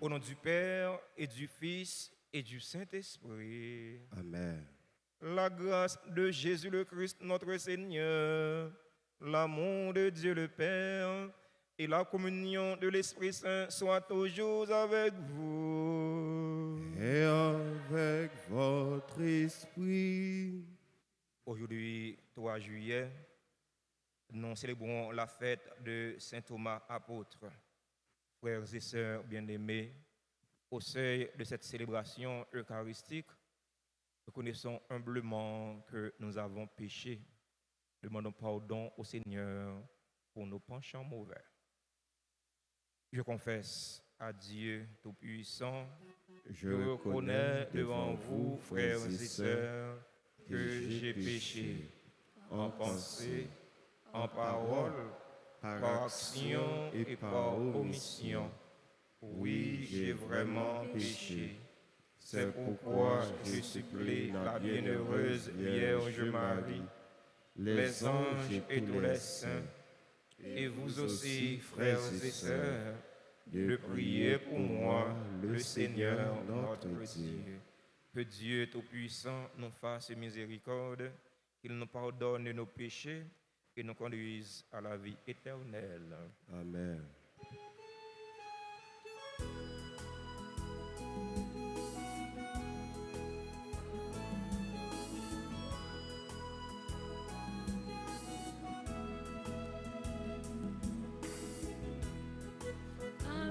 Au nom du Père et du Fils et du Saint-Esprit. Amen. La grâce de Jésus le Christ, notre Seigneur, l'amour de Dieu le Père et la communion de l'Esprit Saint soient toujours avec vous. Et avec votre esprit. Aujourd'hui, 3 juillet, nous célébrons la fête de Saint Thomas apôtre. Frères et sœurs bien-aimés, au seuil de cette célébration eucharistique, reconnaissons humblement que nous avons péché. Demandons pardon au Seigneur pour nos penchants mauvais. Je confesse à Dieu Tout-Puissant, je reconnais devant vous, frères et sœurs, que j'ai péché en pensée, en parole, par action et par omission. Oui, j'ai vraiment péché. C'est pourquoi je supplie la bienheureuse Vierge Marie, les anges et tous les saints, et vous aussi, frères et sœurs, de prier pour moi, le Seigneur notre Dieu. Que Dieu Tout-Puissant nous fasse miséricorde, qu'il nous pardonne nos péchés et nous conduise à la vie éternelle. Amen.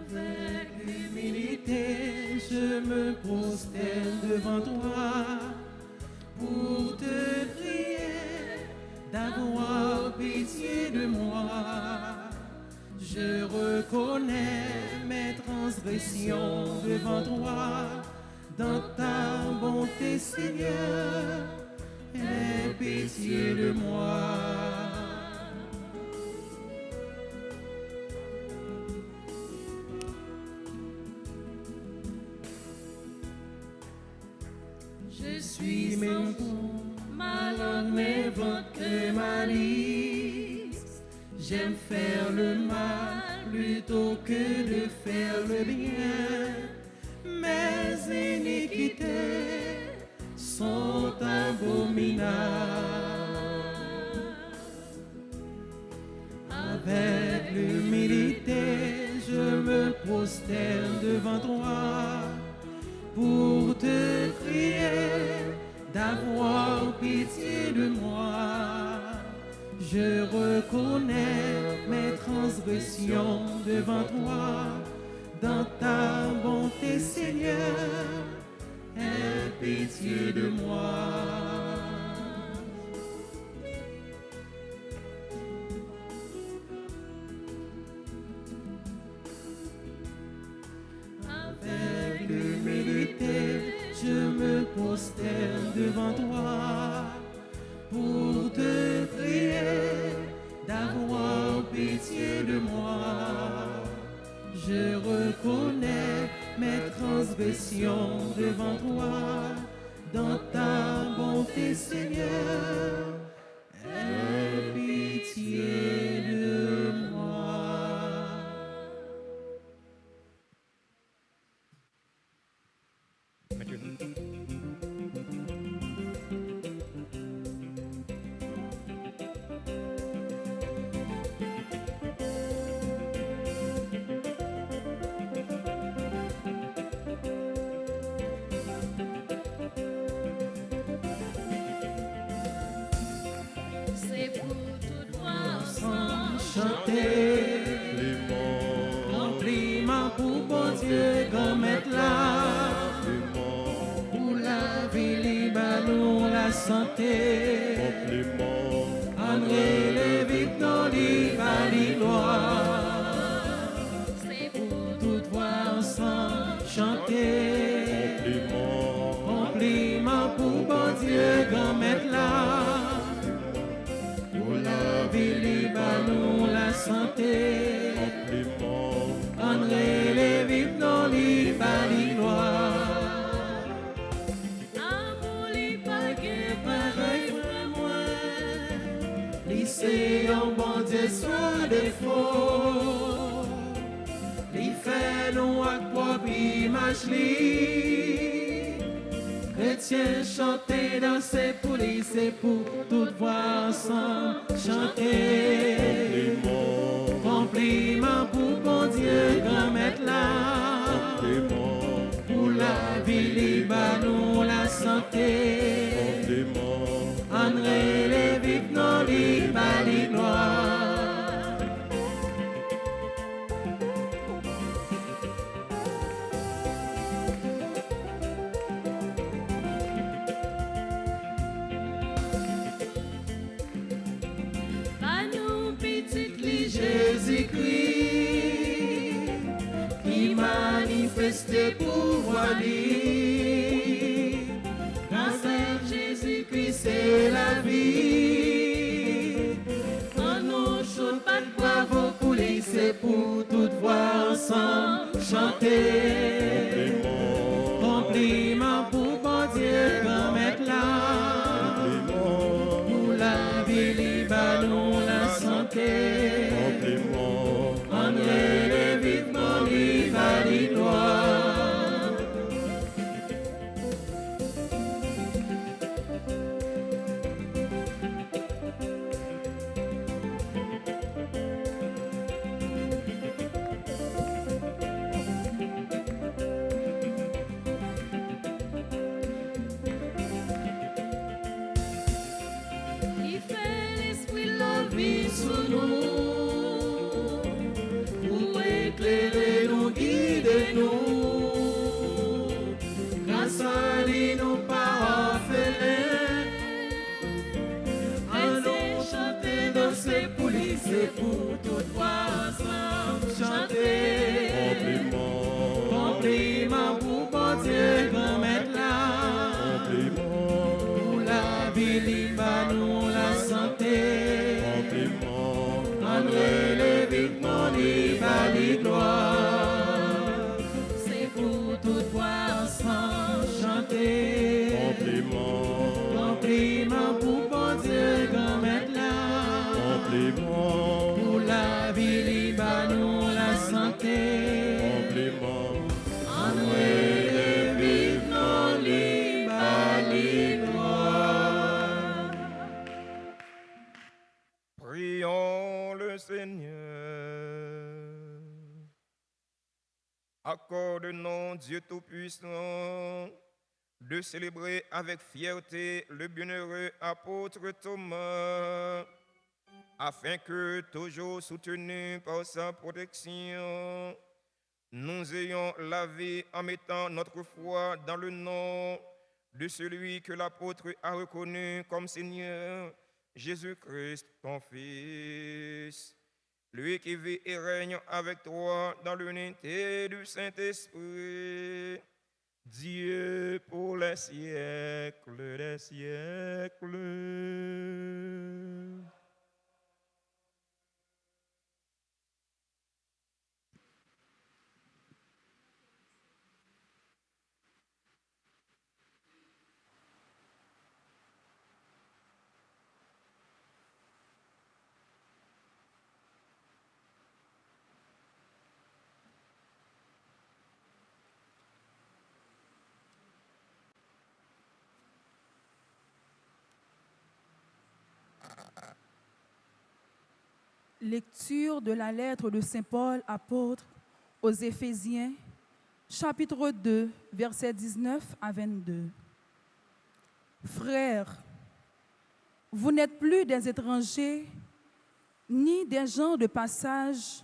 Avec humilité, je me prosterne devant toi pour te prier d'avoir pitié de moi. Je reconnais mes transgressions devant toi. Dans ta bonté, Seigneur, aie pitié de moi. Je suis mon bon, ma langue m'invente que malice. J'aime faire le mal plutôt que de faire le bien. Mes iniquités sont abominables. Avec l'humilité, je me prosterne devant toi pour te prier d'avoir pitié de moi. Je reconnais mes transgressions devant toi. Dans ta bonté, Seigneur, aie pitié de moi. prosterne devant toi pour te prier d'avoir pitié de moi. Je reconnais mes transgressions devant toi, dans ta bonté, Seigneur, aie pitié de moi. C'est pour tout toi ensemble Chanter, compliment pour bon Dieu, comme être là, pour la vie libre, nous la santé, André les vite dans les gloire. c'est pour Tout voix ensemble chanter, compliment pour bon Dieu, comme être là, pour la vie libre, nous la santé, André les vite dans les gloire. amour li pas que Pareil frère moi, lycée en bon Dieu soit défaut, li fait nous à propre image li, chrétien chanter danser pour lui, c'est pour toute voix ensemble chanter, compliment pour bon Dieu comme être là, pour la vie libre nous la santé, André les vifs non libre les gloire. pas nous petite li Jésus-Christ qui manifestait pouvoir lui. Grâce à Jésus-Christ, c'est la vie. Quand nous chantons pas de bravo pour lui, c'est pour toute voix ensemble chanter. Compliment pour bon Dieu, comme être là. Pour la vie libre, nous la santé. André les vivement libre les gloire. il fait l'esprit la vie sous nous, Pour éclairer nous, guider nous. Grâce à lui, nous pas orphelins. À nous chanter, danser pour lui, c'est pour toute voix ensemble chanter. Compliment pour bon Dieu, comme être là. Pour la vie libre, nous la santé. André les vivement libre les gloire. C'est pour toute voix ensemble chanter. Compliment pour bon Dieu, comme être là. Pour la vie libre, nous la santé. André les vivement libre les gloire. Prions le Seigneur. Accorde-nous, Dieu Tout-Puissant, de célébrer avec fierté le bienheureux apôtre Thomas, afin que, toujours soutenus par sa protection, nous ayons la vie en mettant notre foi dans le nom de celui que l'apôtre a reconnu comme Seigneur, Jésus-Christ, ton Fils. Lui qui vit et règne avec toi dans l'unité du Saint-Esprit, Dieu pour les siècles des siècles. Lecture de la lettre de Saint Paul, apôtre, aux Éphésiens, chapitre 2, versets 19 à 22. Frères, vous n'êtes plus des étrangers, ni des gens de passage.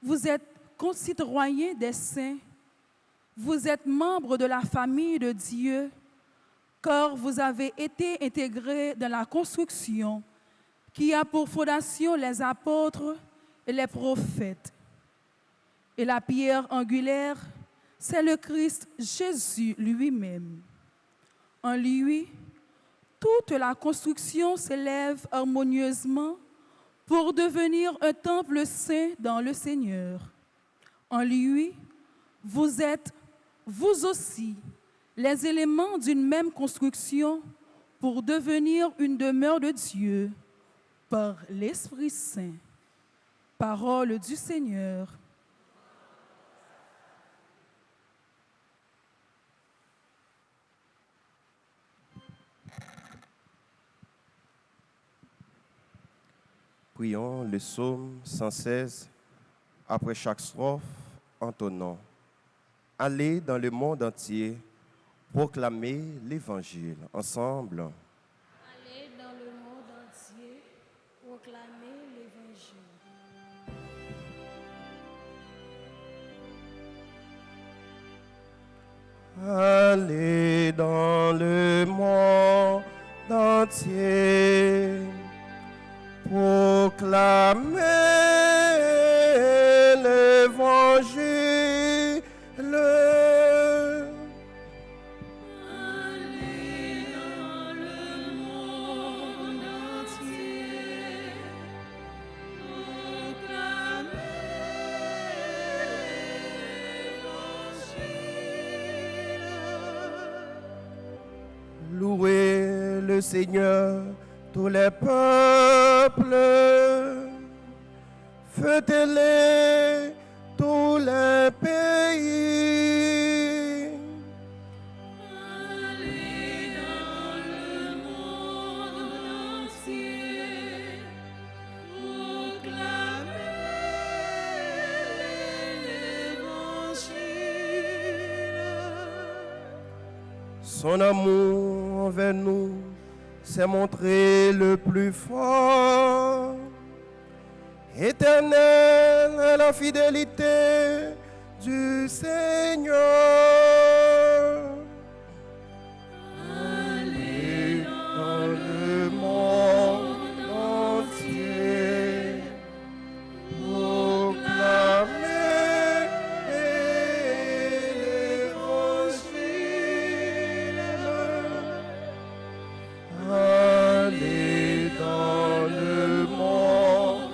Vous êtes concitoyens des saints. Vous êtes membres de la famille de Dieu, car vous avez été intégrés dans la construction qui a pour fondation les apôtres et les prophètes. Et la pierre angulaire, c'est le Christ Jésus lui-même. En lui, toute la construction s'élève harmonieusement pour devenir un temple saint dans le Seigneur. En lui, vous êtes, vous aussi, les éléments d'une même construction pour devenir une demeure de Dieu par l'Esprit Saint. Parole du Seigneur. Prions le psaume 116 après chaque strophe entonnant. Allez dans le monde entier, proclamer l'Évangile ensemble. Allez dans le monde entier, proclamer l'Évangile. Allez dans le monde entier, proclamer l'Évangile. Allez dans le monde entier, proclamer l'Évangile. Louez le Seigneur, tous les peuples, fêtez-les, tous les pays. Allez dans le monde entier, proclamer l'Évangile. Son amour envers nous s'est montré le plus fort. Éternelle est la fidélité du Seigneur. Allez Dans le monde entier, proclamer l'Évangile. Allez dans le monde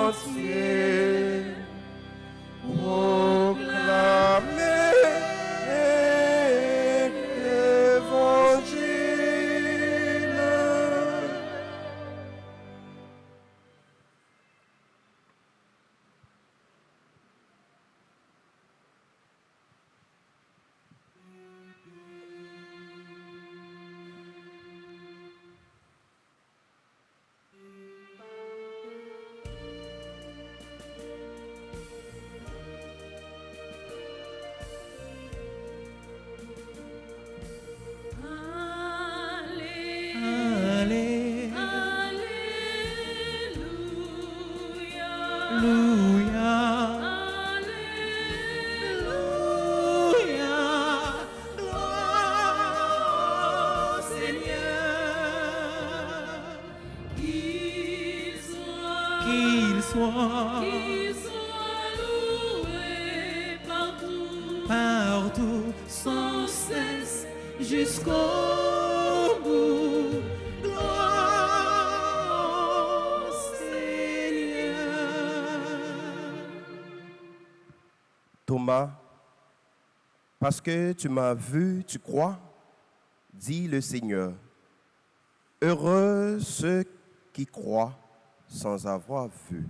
entier, proclamer l'Évangile. Allez, Alléluia. Alléluia, Alléluia. gloire au Seigneur, Qu'il soit qu'il soit loué partout. partout, sans cesse, jusqu'au bout. Gloire au Seigneur. Thomas, parce que tu m'as vu, tu crois, dit le Seigneur. Heureux ceux qui croient sans avoir vu.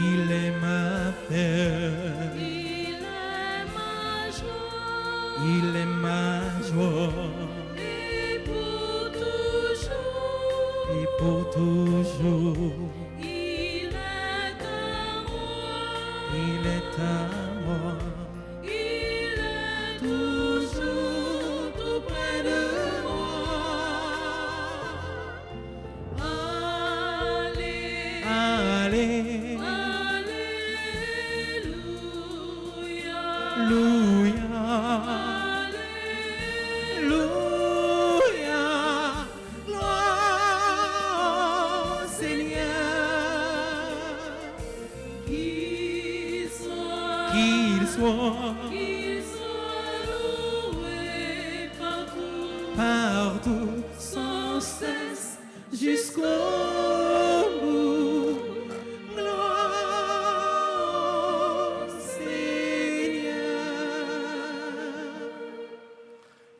Il est ma paix, Il est ma joie, il est ma joie, et pour toujours, et pour toujours, il est à moi, il est à moi, il est toujours tout près de moi. Allez, allez, Alléluia, Alléluia, Alléluia, gloire au Seigneur, qu'il soit qu'il soit loué partout, partout, sans cesse, jusqu'au bout. Gloire au Seigneur.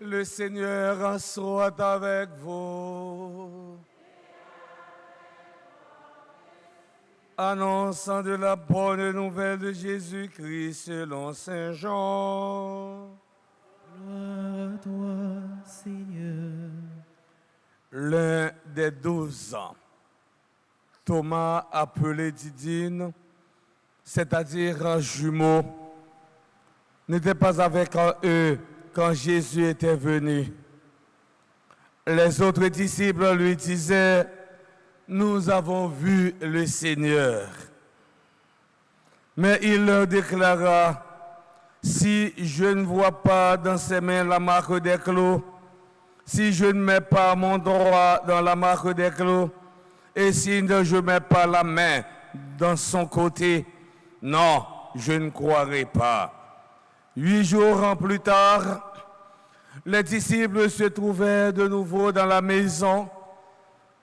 Le Seigneur soit avec vous. Annonçant de la bonne nouvelle de Jésus-Christ selon Saint Jean. Gloire à toi, Seigneur. L'un des 12 ans, Thomas appelé Didyme, c'est-à-dire un jumeau, n'était pas avec eux quand Jésus était venu. Les autres disciples lui disaient, « Nous avons vu le Seigneur. » Mais il leur déclara, « Si je ne vois pas dans ses mains la marque des clous, si je ne mets pas mon doigt dans la marque des clous, et si je ne mets pas la main dans son côté, non, je ne croirai pas. » 8 jours plus tard, les disciples se trouvaient de nouveau dans la maison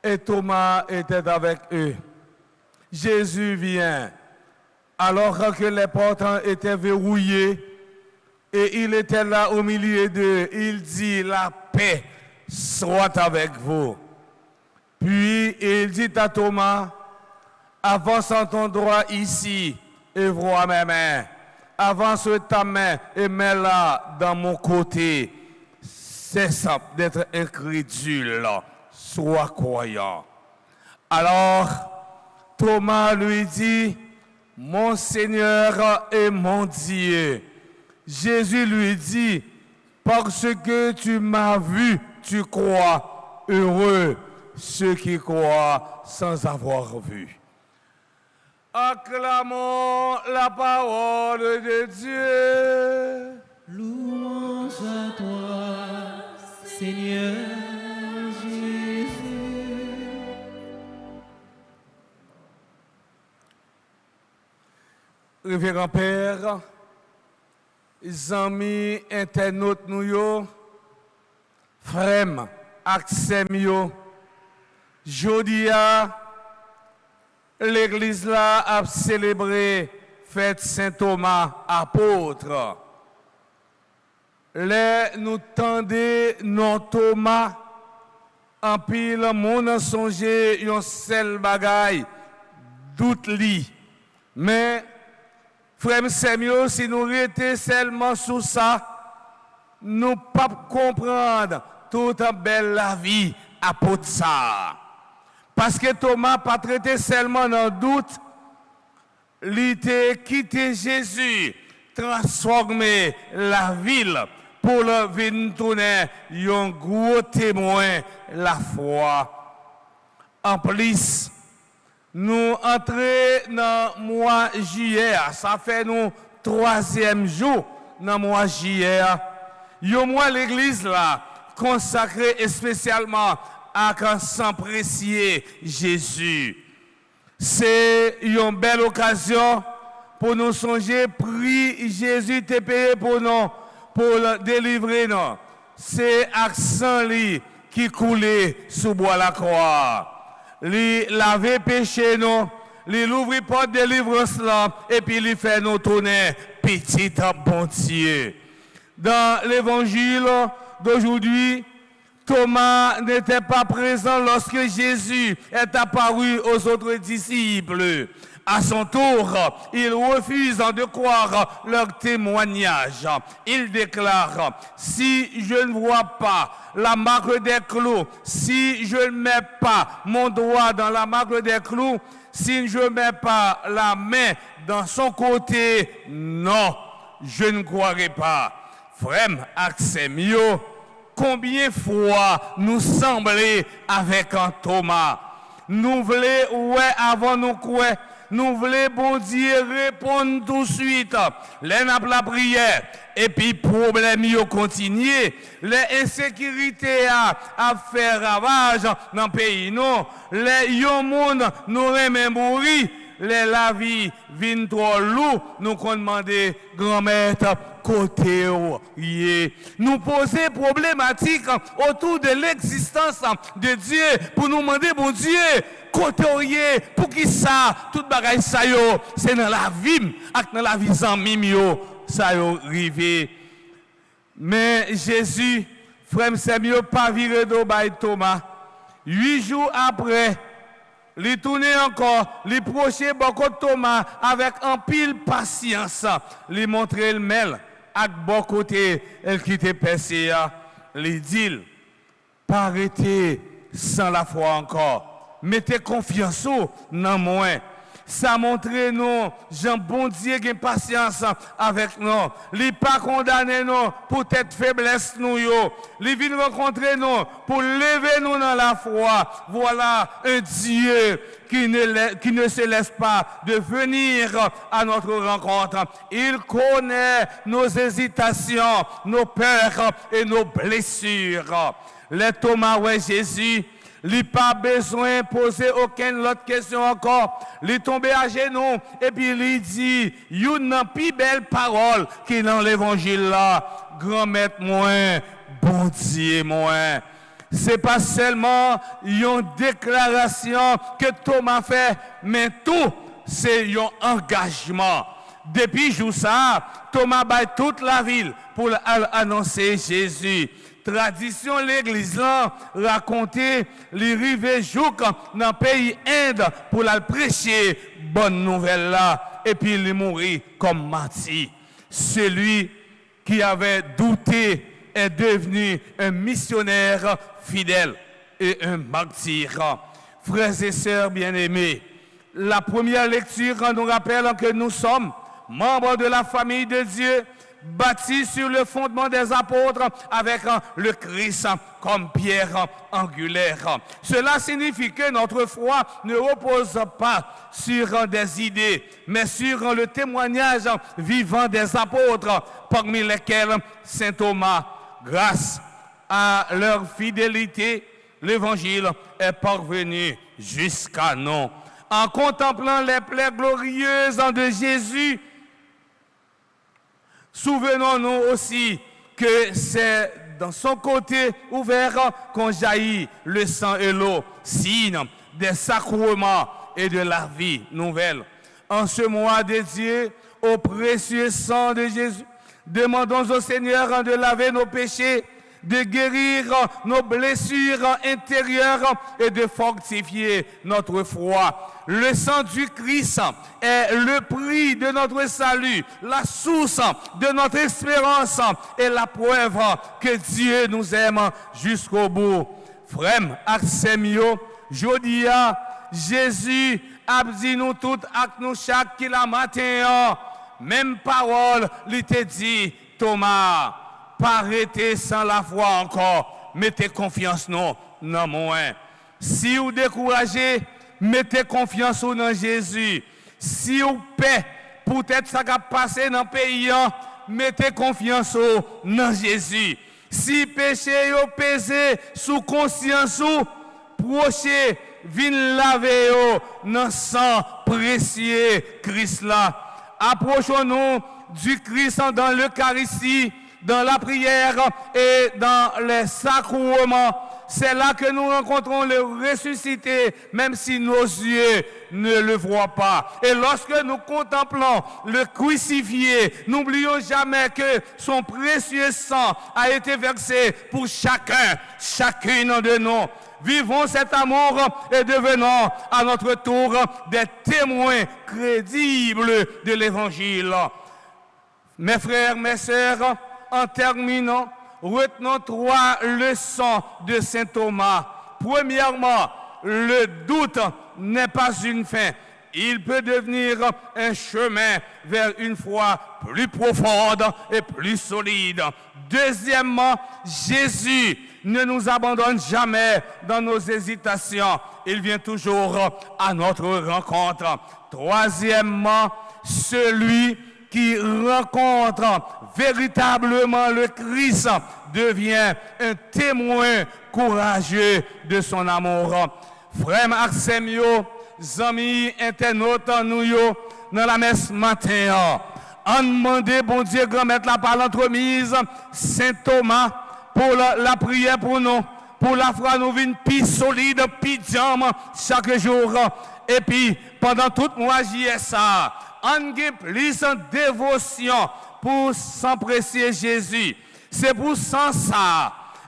et Thomas était avec eux. Jésus vient, alors que les portes étaient verrouillées et il était là au milieu d'eux. Il dit, la paix soit avec vous. Puis il dit à Thomas, avance ton doigt ici et vois mes mains. Avance ta main et mets-la dans mon côté. Cesse d'être incrédule, sois croyant. Alors Thomas lui dit, mon Seigneur et mon Dieu. Jésus lui dit, parce que tu m'as vu, tu crois. Heureux ceux qui croient sans avoir vu. Acclamons la parole de Dieu. Louange à toi, Seigneur Jésus. Révérend Père, amis internautes nous yo, frères, accès yo, jodia, l'église là a célébré fête Saint Thomas apôtre. Les nous tendez non Thomas en pile mon songer yon seul bagaille doute li. Mais frère Samuel, si nous étions seulement sous ça, nous ne pouvons pas comprendre toute belle la vie apôtre ça. Parce que Thomas n'a pas traité seulement dans le doute, il a quitté Jésus, transformé la ville pour le venir tourner un gros témoin la foi. En plus, nous entrons dans le mois juillet, ça fait nous 3e jour dans le mois juillet. Yo moi l'église là, consacré spécialement à sang précieux Jésus. C'est une belle occasion pour nous songer, prix Jésus t'a payé pour nous, pour délivrer nous. C'est accent qui coulait sous bois la croix. Lui laver péché nous, lui l'ouvrir porte de délivrance là, et puis lui fait nous tourner petit bon Dieu. Dans l'évangile d'aujourd'hui, Thomas n'était pas présent lorsque Jésus est apparu aux autres disciples. À son tour, il refuse de croire leur témoignage. Il déclare, si je ne vois pas la marque des clous, si je ne mets pas mon doigt dans la marque des clous, si je ne mets pas la main dans son côté, non, je ne croirai pas. Frère Axemio, combien de fois nous semblons avec un Thomas? Nous voulons, ouais, avant nous croire. Nous voulons, bon Dieu, répondre tout de suite. Les nappes la prière. Et puis, problème, yo continue. Les insécurités à faire ravage dans le pays, non. Les yon monde nous remet mourir. La vie vient trop lourd. Nous demander grand-mère côté nous poser problématique autour de l'existence de Dieu pour nous demander, bon Dieu, côté pour qui ça, tout bagaille ça yo, c'est dans la vie, dans la vie sans mimio, ça yo rivé. Mais Jésus, frère, c'est mieux pas viré d'eau by Thomas. 8 jours après, il tournait encore, il prochait beaucoup de Thomas avec un pile patience. Il montrait le mail, avec bon côté, elle qui était percée, il dit, pas arrêter sans la foi encore. Mettez confiance dans moi. Ça montre nous, Jean bon Dieu qui a patience avec nous. Il n'est pas condamné nous pour cette faiblesse nous. Il vient rencontrer nous pour lever nous dans la foi. Voilà un Dieu qui ne se laisse pas de venir à notre rencontre. Il connaît nos hésitations, nos peurs et nos blessures. Les Thomas, ouais, Jésus, il n'a pas besoin de poser aucune autre question encore. Il est tombé à genoux et puis il dit, il y a une plus belle parole qui est dans l'évangile là. Grand maître moi, bon Dieu moi. Ce n'est pas seulement une déclaration que Thomas fait, mais tout, c'est un engagement. Depuis jour ça, Thomas bat toute la ville pour annoncer Jésus. Tradition l'église là raconter les rivets jouk dans le pays Inde pour la prêcher bonne nouvelle là et puis il mourit comme martyr. Celui qui avait douté est devenu un missionnaire fidèle et un martyr. Frères et sœurs bien-aimés, la première lecture nous rappelle que nous sommes membres de la famille de Dieu, bâti sur le fondement des apôtres avec le Christ comme pierre angulaire. Cela signifie que notre foi ne repose pas sur des idées, mais sur le témoignage vivant des apôtres, parmi lesquels Saint Thomas. Grâce à leur fidélité, l'évangile est parvenu jusqu'à nous. En contemplant les plaies glorieuses de Jésus, souvenons-nous aussi que c'est dans son côté ouvert qu'on jaillit le sang et l'eau, signe des sacrements et de la vie nouvelle. En ce mois de Dieu, au précieux sang de Jésus, demandons au Seigneur de laver nos péchés, de guérir nos blessures intérieures et de fortifier notre foi. Le sang du Christ est le prix de notre salut, la source de notre espérance et la preuve que Dieu nous aime jusqu'au bout. Frère, Axemio, Jodia, Jésus a dit nous toutes, avec nous chaque qui la matin, même parole, il te dit, Thomas, pas arrêter sans la foi encore, mettez confiance non moi. Si vous découragez, mettez confiance dans Jésus. Si vous paix, peut-être ça va passer dans le pays, mettez confiance dans Jésus. Si péché yo pesé sous conscience ou, proche vin laver yo dans sang précieux Christ là. Approchons-nous du Christ dans l'Eucharistie, dans la prière et dans les sacrements. C'est là que nous rencontrons le ressuscité, même si nos yeux ne le voient pas. Et lorsque nous contemplons le crucifié, n'oublions jamais que son précieux sang a été versé pour chacune de nous. Vivons cet amour et devenons à notre tour des témoins crédibles de l'Évangile. Mes frères, mes sœurs, en terminant, retenons 3 leçons de saint Thomas. Premièrement, le doute n'est pas une fin. Il peut devenir un chemin vers une foi plus profonde et plus solide. Deuxièmement, Jésus ne nous abandonne jamais dans nos hésitations. Il vient toujours à notre rencontre. Troisièmement, celui qui rencontre véritablement le Christ devient un témoin courageux de son amour. Frère Maxime, amis internautes, nous dans la messe matin, on demande bon Dieu grand mettre la parole entremise Saint Thomas pour la prière pour nous, pour la foi nous vient plus solide, plus diam chaque jour. Et puis pendant tout mois JSA, on a plus en dévotion pour s'empresser Jésus. C'est pour ça,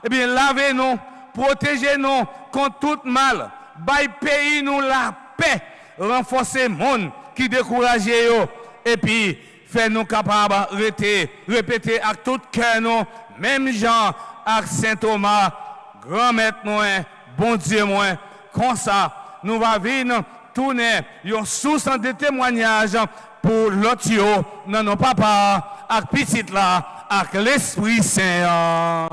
eh bien, lavez-nous, protégez-nous contre tout mal, bail pays nous la paix, renforcez le monde qui décourage et puis faites-nous capables de répéter à tout cœur nous, même Jean, avec Saint Thomas, grand maître moi, bon Dieu moi, comme ça, nous va venir tourner une source de témoignage pour l'autre, dans nos papas, avec petit là, avec l'Esprit Saint.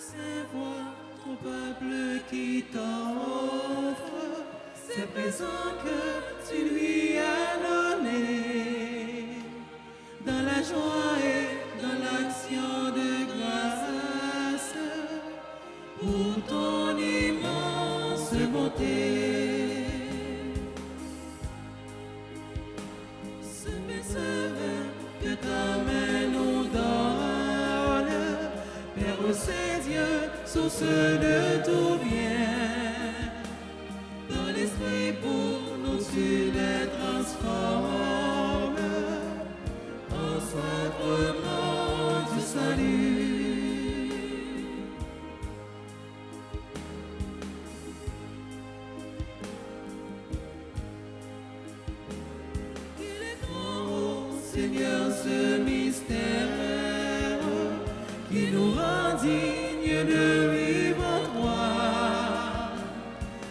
C'est voir ton peuple qui t'offre ces présents que tu lui as donnés, dans la joie et dans l'action de grâce, pour ton immense bonté. Ce message que ta main nous donne, Père Saint-Dieu, source de tout bien, dans l'esprit pour nous tu les transformes en sacrement du salut. Il est grand, Seigneur, ce mystère qui nous rend dignes de vivre en toi.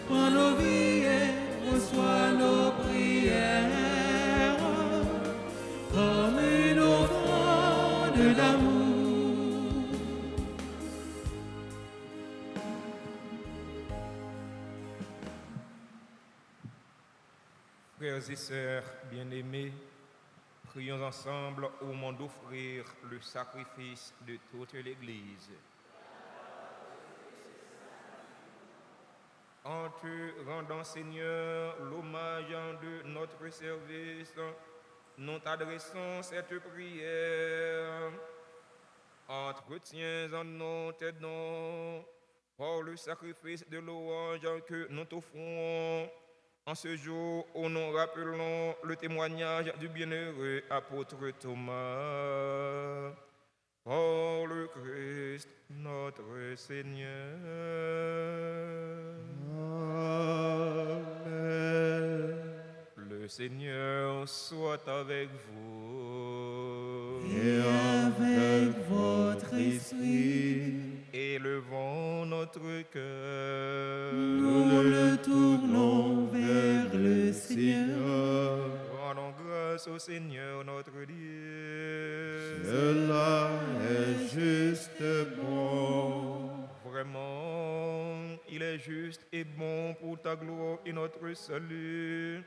Prends nos vies et reçois nos prières comme une offrande d'amour. Frères et sœurs bien-aimés, prions ensemble au moment d'offrir le sacrifice de toute l'Église. En te rendant, Seigneur, l'hommage de notre service, nous t'adressons cette prière. Entretiens en nous tes dons par le sacrifice de louange que nous t'offrons. En ce jour où nous rappelons le témoignage du bienheureux apôtre Thomas, par le Christ notre Seigneur. Amen. Le Seigneur soit avec vous. Et avec votre esprit, Élevons notre cœur. nous le tournons vers le Seigneur. Rendons grâce au Seigneur notre Dieu. Cela est juste bon. Vraiment, il est juste et bon pour ta gloire et notre salut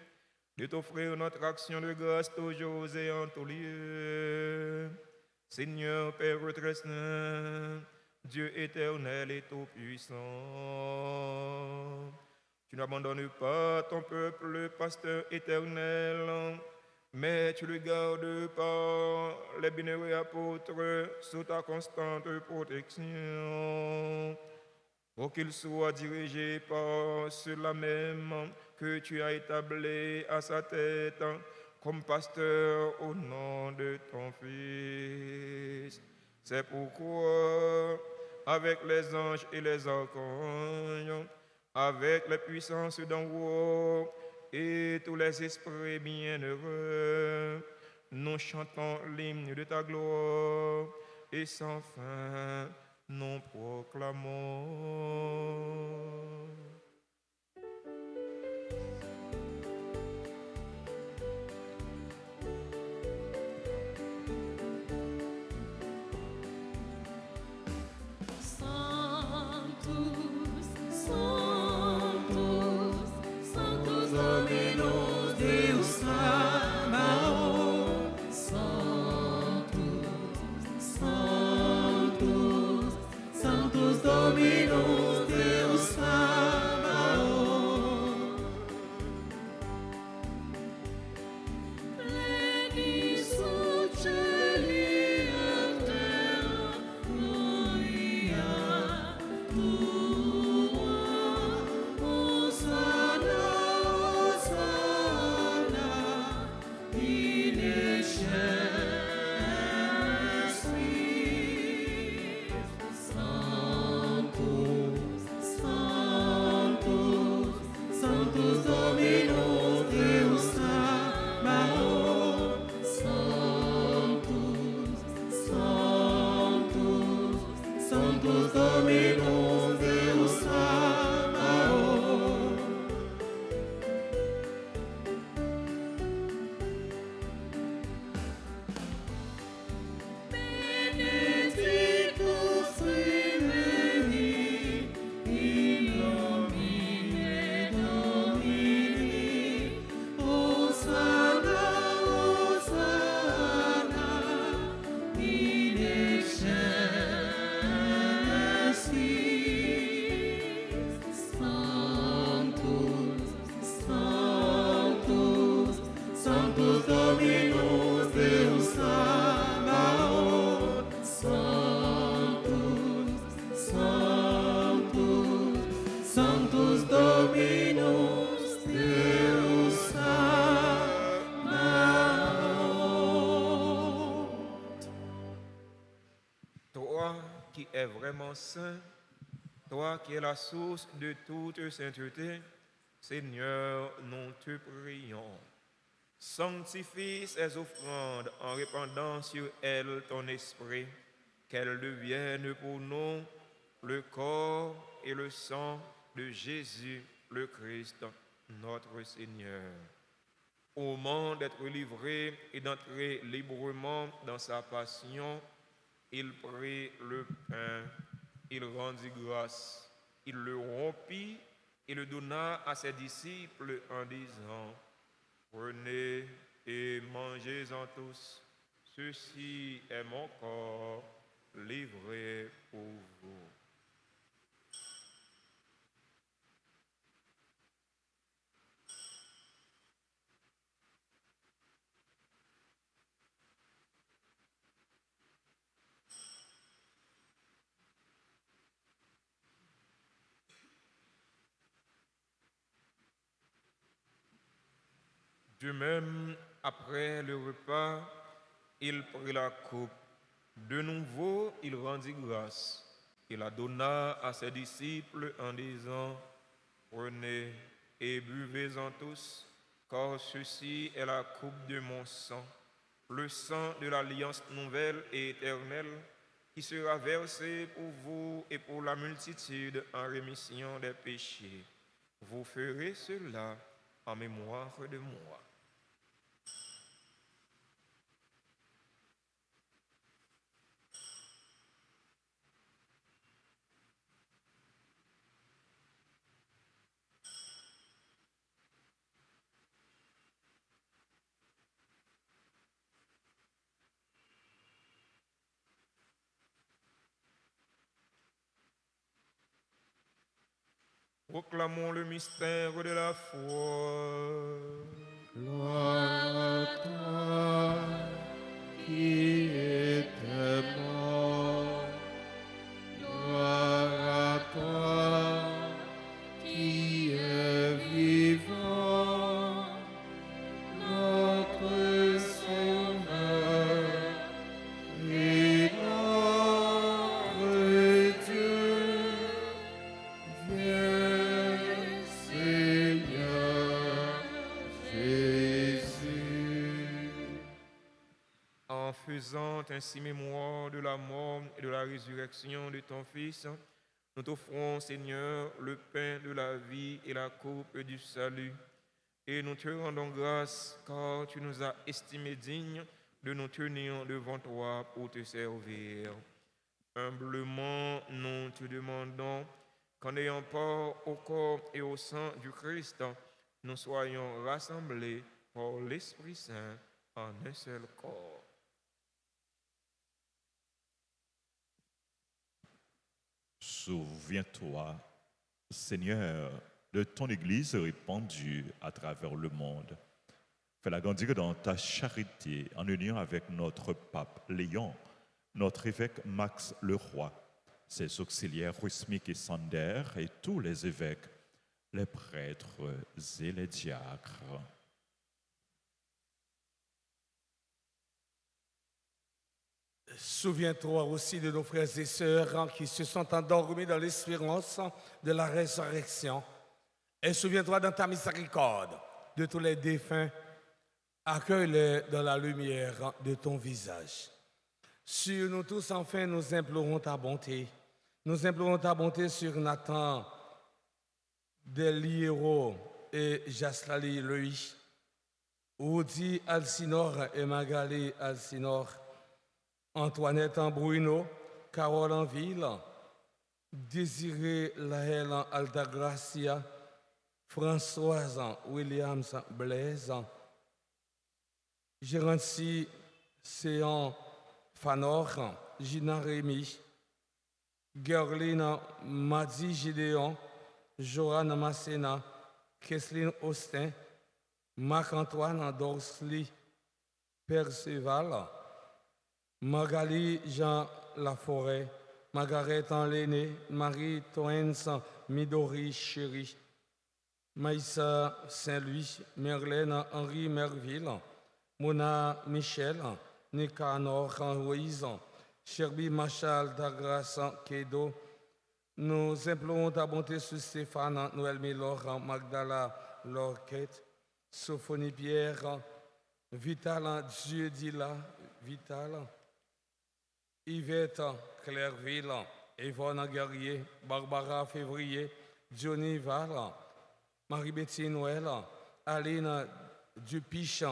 de t'offrir notre action de grâce toujours et en tout lieu. Seigneur Père très saint, Dieu éternel et tout-puissant, tu n'abandonnes pas ton peuple, pasteur éternel, mais tu le gardes par les bienheureux apôtres sous ta constante protection, pour qu'ils soient dirigés par ceux-là même que tu as établi à sa tête comme pasteur au nom de ton Fils. C'est pourquoi, avec les anges et les archanges, avec les puissances d'en haut et tous les esprits bienheureux, nous chantons l'hymne de ta gloire et sans fin nous proclamons. Dominus Deus Sabaoth, Sanctus Dominus Deus Sabaoth. Pleni sub celi et terra gloria tua. Hosanna, Hosanna in excelsis. Sanctus Dominus Deus Sabaoth. Sanctus Dominus Deus Sabaoth. Benedictus Trinitatis in nomine Domini. Hosanna, Hosanna in excelsis. Sanctus Dominus Deus Sabaoth. Sanctus Dominus Deus Sabaoth. Toi qui es vraiment saint, toi qui es la source de toute sainteté, Seigneur, nous te prions. Sanctifie ces offrandes en répandant sur elles ton esprit, qu'elles deviennent pour nous le corps et le sang de Jésus le Christ, notre Seigneur. Au moment d'être livré et d'entrer librement dans sa passion, il prit le pain, il rendit grâce, il le rompit et le donna à ses disciples en disant: Prenez et mangez-en tous. Ceci est mon corps livré pour vous. De même, après le repas, il prit la coupe. De nouveau, il rendit grâce. Il la donna à ses disciples en disant, prenez et buvez-en tous, car ceci est la coupe de mon sang, le sang de l'alliance nouvelle et éternelle, qui sera versé pour vous et pour la multitude en rémission des péchés. Vous ferez cela en mémoire de moi. Proclamons le mystère de la foi. Gloire à toi qui étais mort. Gloire à toi qui es vivant. Notre Sauveur et notre Dieu. Viens, Seigneur Jésus. En faisant ainsi mémoire de la mort et de la résurrection de ton Fils, nous t'offrons, Seigneur, le pain de la vie et la coupe du salut. Et nous te rendons grâce car tu nous as estimés dignes de nous tenir devant toi pour te servir. Humblement, nous te demandons qu'en ayant part au corps et au sang du Christ, nous soyons rassemblés par l'Esprit Saint en un seul corps. Souviens-toi, Seigneur, de ton Église répandue à travers le monde. Fais-la grandir dans ta charité en union avec notre pape Léon, notre évêque Max Leroy, ses auxiliaires Rusmic et Sander et tous les évêques, les prêtres et les diacres. Souviens-toi aussi de nos frères et sœurs qui se sont endormis dans l'espérance de la résurrection. Et souviens-toi dans ta miséricorde de tous les défunts. Accueille-les dans la lumière de ton visage. Sur nous tous, enfin, nous implorons ta bonté. Nous implorons ta bonté sur Nathan, Deliero et Jaslali Lui, Audi Alcinor et Magali Alcinor, Antoinette Ambruino, Carole Enville, Désiré Laël Altagracia, Françoise Williams Blaise, Gérancy Séan Fanor, Gina Rémy, Gerline Madi Gideon, Joanne Massena, Kesseline Austin, Marc-Antoine Dorsly Perceval, Magali Jean Laforêt, Margaret Enléné, Marie Toens Midori Chéri, Maïssa Saint-Louis, Merlène Henri Merville, Mona Michel, Nicanor Ruiz, Cherby Machal Dagras Kedo. Nous implorons ta bonté sur Stéphane, Noël Milor, Magdala Lorquette, Sophonie Pierre, Vital Dieu Dila, Vital, Yvette Clairville, Yvonne Guerrier, Barbara Février, Johnny Val, Marie-Betty Noël, Aline Dupiche,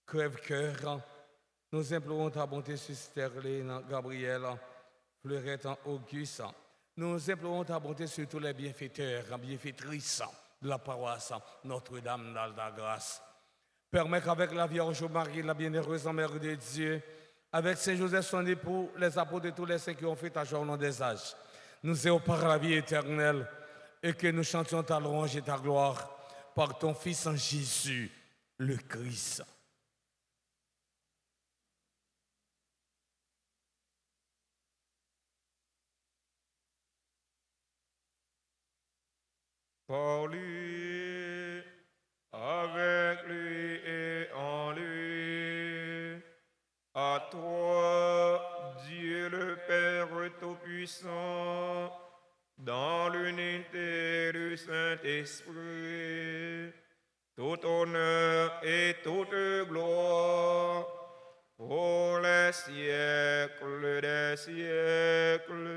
Crève-Cœur. Nous implorons ta bonté sur Sterling, Gabriel, Fleurette Auguste. Nous implorons ta bonté sur tous les bienfaiteurs, bienfaitrices de la paroisse Notre-Dame d'Alta-Grâce. Permets qu'avec la Vierge Marie, la bienheureuse Mère de Dieu, avec Saint Joseph son époux, les apôtres et tous les saints qui ont fait ta joie au nom des âges, nous ayons par la vie éternelle et que nous chantions ta louange et ta gloire par ton Fils en Jésus, le Christ. Par lui, avec lui et en lui, à toi, Dieu le Père Tout-Puissant, dans l'unité du Saint-Esprit, tout honneur et toute gloire pour les siècles des siècles.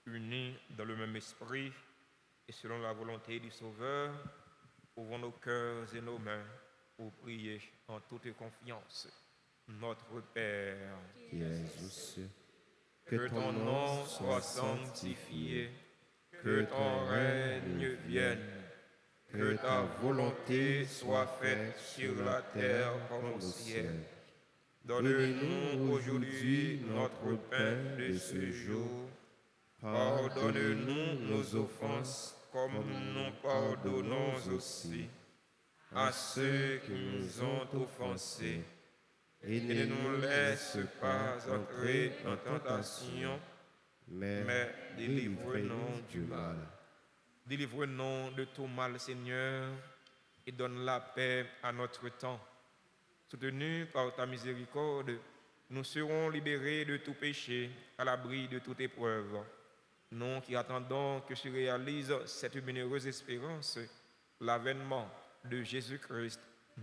Unis dans le même esprit et selon la volonté du Sauveur, ouvrons nos cœurs et nos mains pour prier en toute confiance. Notre Père, qui es aux cieux, que ton nom soit sanctifié, que ton règne vienne, que ta volonté soit faite sur la terre comme au ciel. Donne-nous aujourd'hui notre pain de ce jour. Pardonne-nous nos offenses comme nous pardonnons aussi à ceux qui nous ont offensés. Et ne nous laisse pas entrer en tentation, mais délivre-nous du mal. Délivre-nous de tout mal, Seigneur, et donne la paix à notre temps. Soutenus par ta miséricorde, nous serons libérés de tout péché, à l'abri de toute épreuve. Nous qui attendons que se réalise cette bienheureuse espérance, l'avènement de Jésus-Christ,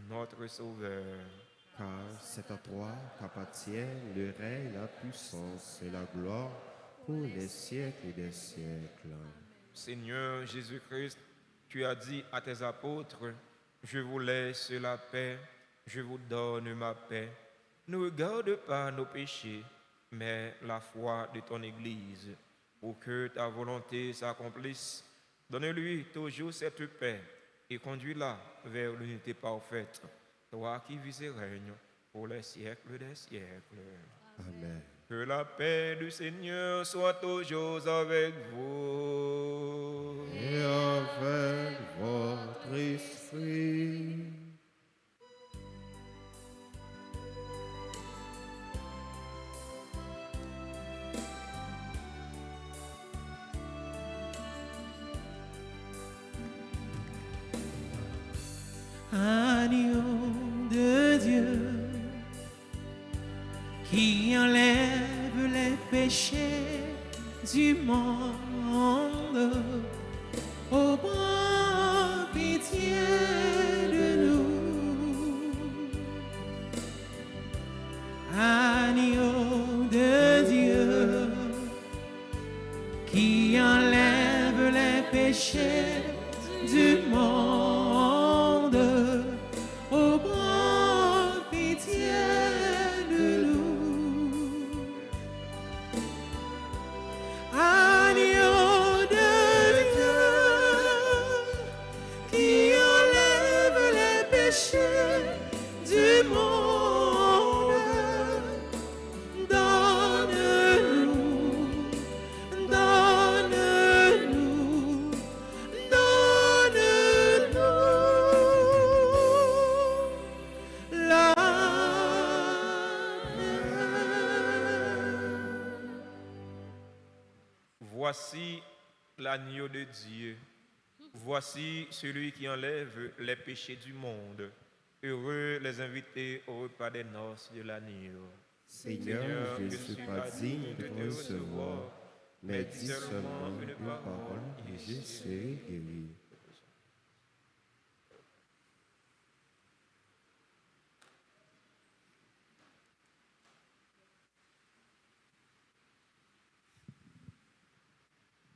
notre Sauveur. car c'est à toi qu'appartiennent le règne, la puissance et la gloire pour les siècles des siècles. Seigneur Jésus-Christ, tu as dit à tes apôtres, je vous laisse la paix, je vous donne ma paix. Ne regarde pas nos péchés, mais la foi de ton Église. Pour que ta volonté s'accomplisse, donne-lui toujours cette paix et conduis-la vers l'unité parfaite. Toi qui vis et règnes pour les siècles des siècles. Amen. Que la paix du Seigneur soit toujours avec vous. Et avec votre esprit. Agneau de Dieu qui enlève les péchés du monde, ô prends pitié de nous. Agneau de Dieu qui enlève les péchés du monde, ô prends pitié de nous. Agneau de Dieu qui enlève les péchés du monde, donne-nous la Voici l'agneau de Dieu. Voici celui qui enlève les péchés du monde. Heureux les invités au repas des noces de l'agneau. Seigneur, je ne suis pas digne de te recevoir, mais dis seulement une parole et je serai guéri.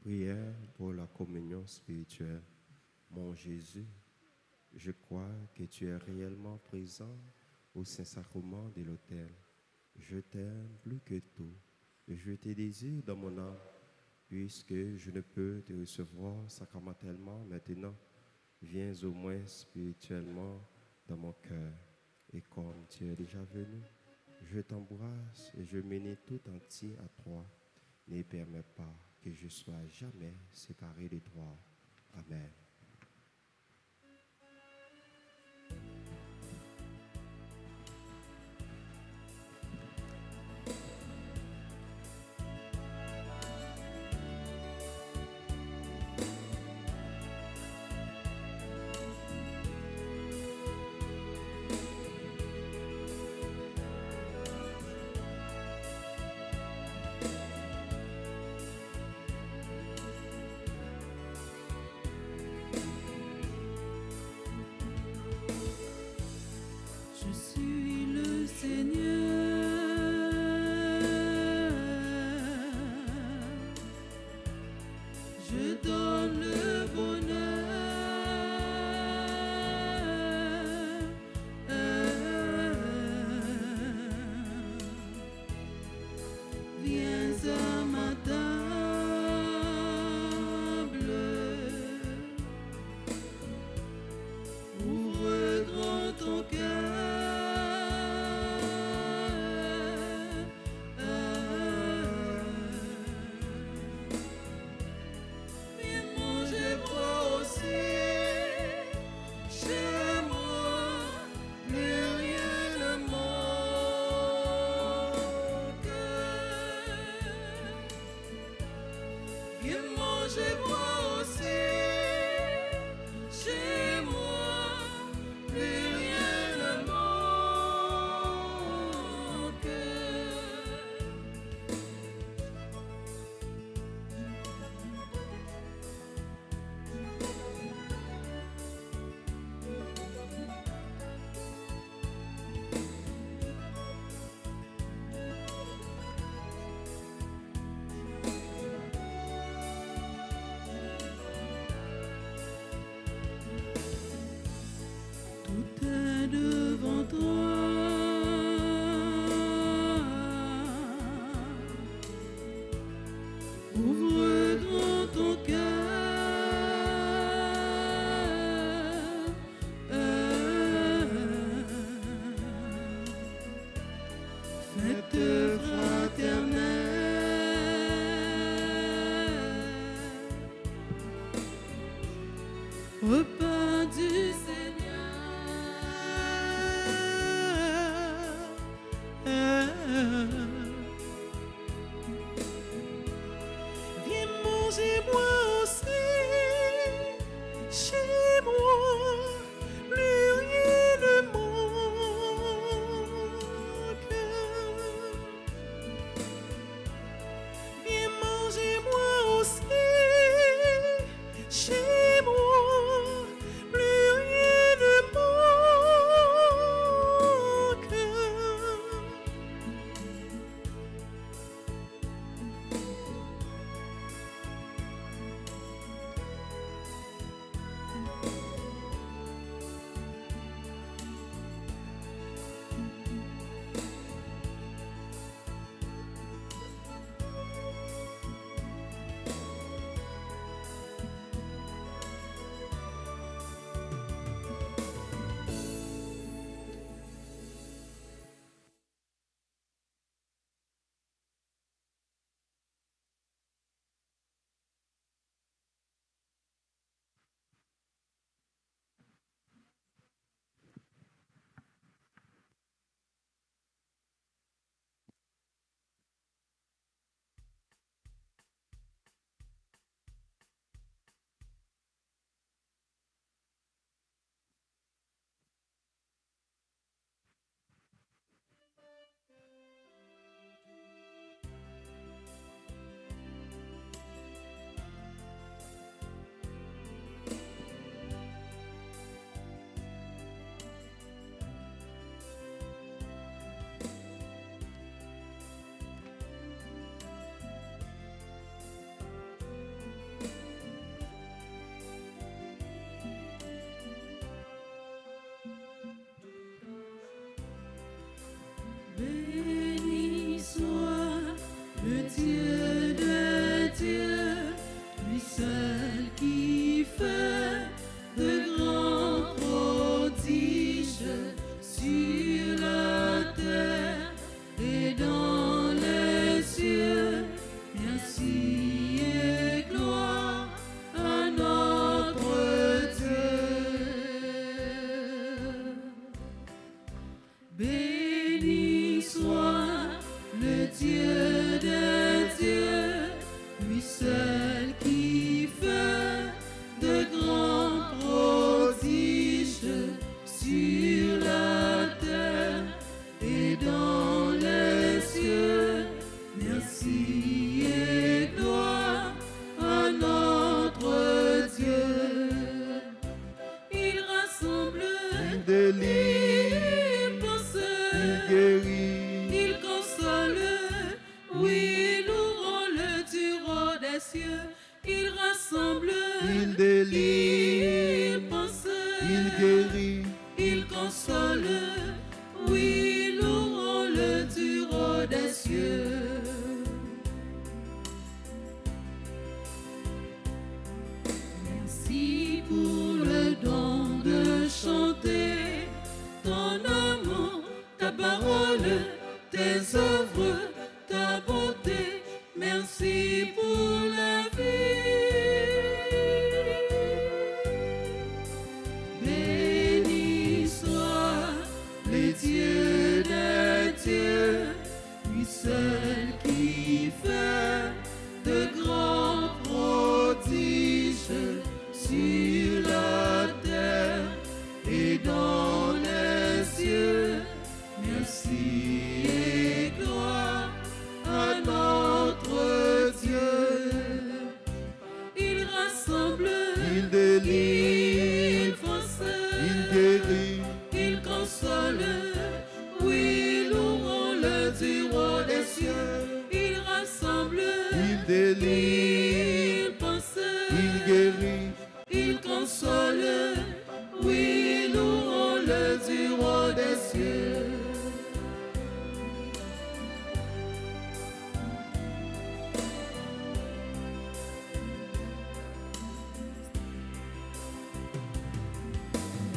Prière pour la communion spirituelle. Mon Jésus, je crois que tu es réellement présent au Saint-Sacrement de l'autel. Je t'aime plus que tout. Je te désire dans mon âme. puisque je ne peux te recevoir sacramentellement maintenant, viens au moins spirituellement dans mon cœur. Et comme tu es déjà venu, je t'embrasse et je m'unis tout entier à toi. Ne permets pas que je sois jamais séparé de toi. Amen. Je suis le Seigneur, je donne le bonheur. Viens à ma table, ouvre grand ton cœur. Viens manger, boire aussi chez moi, plus rien ne manque. Viens manger, boire aussi chez moi, plus rien ne manque. Tout est devant toi. Ouvre grand ton cœur. Fête fraternelle, repas du Seigneur. Viens manger moi aussi, chez moi, plus rien ne manque. Viens manger moi aussi, chez moi, plus rien ne manque. merci pour la vie. Béni soit le Dieu des dieux, lui seul qui fait de grands prodiges sur la terre et dans les cieux. Merci et gloire à notre Dieu. Il rassemble, Il délivre, il force, il guérit, il console. Oui, louons le du roi des cieux. Il rassemble, il délivre, il pense, il guérit, il console. Oui, louons le du roi des cieux.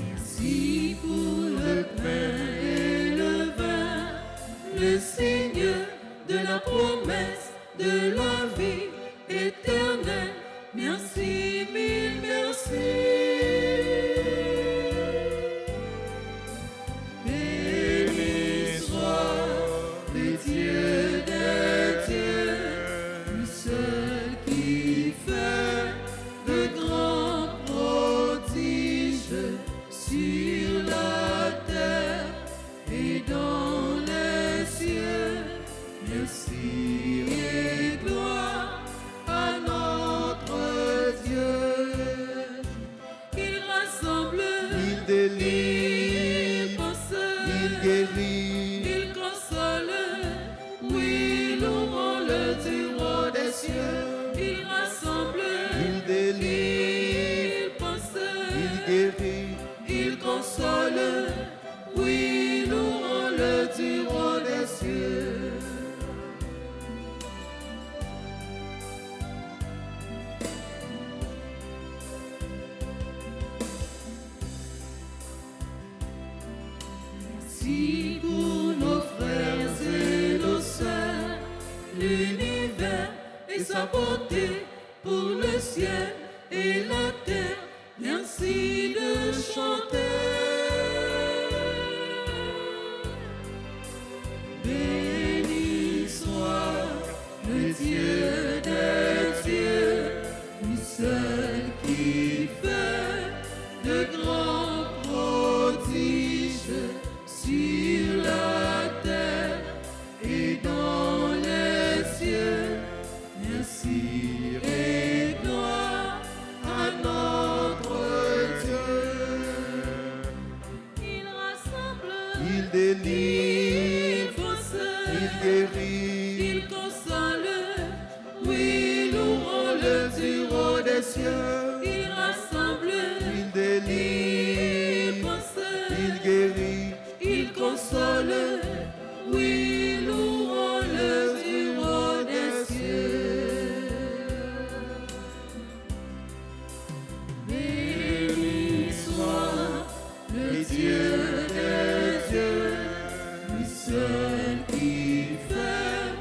Merci pour le pain et le vin, le Seigneur de la promesse de la vie éternelle. Merci, mille merci. Béni soit le Dieu des dieux, lui seul qui fait de grands prodiges sur la terre et dans les cieux. Merci et gloire à notre Dieu. Il rassemble, il délivre, il pense, il guérit, il console. Oui, louons le du roi des cieux. Il rassemble, il délivre, il pense, il guérit, il console. Oui, louons le du roi des cieux. Merci pour nos frères et nos sœurs, l'univers et sa beauté pour le ciel et la terre. Merci de chanter. Béni soit le Dieu des dieux, lui seul qui fait de grands prodiges sur la terre et dans les cieux. Merci et gloire à notre Dieu. Il rassemble, il délivre, il force, il guérit, il console. Oui, louons le du roi des cieux. Il rassemble, il délivre, il pense, il guérit, il console. Oui, louons le du roi des cieux. Béni soit le Dieu des dieux, lui seul qui fait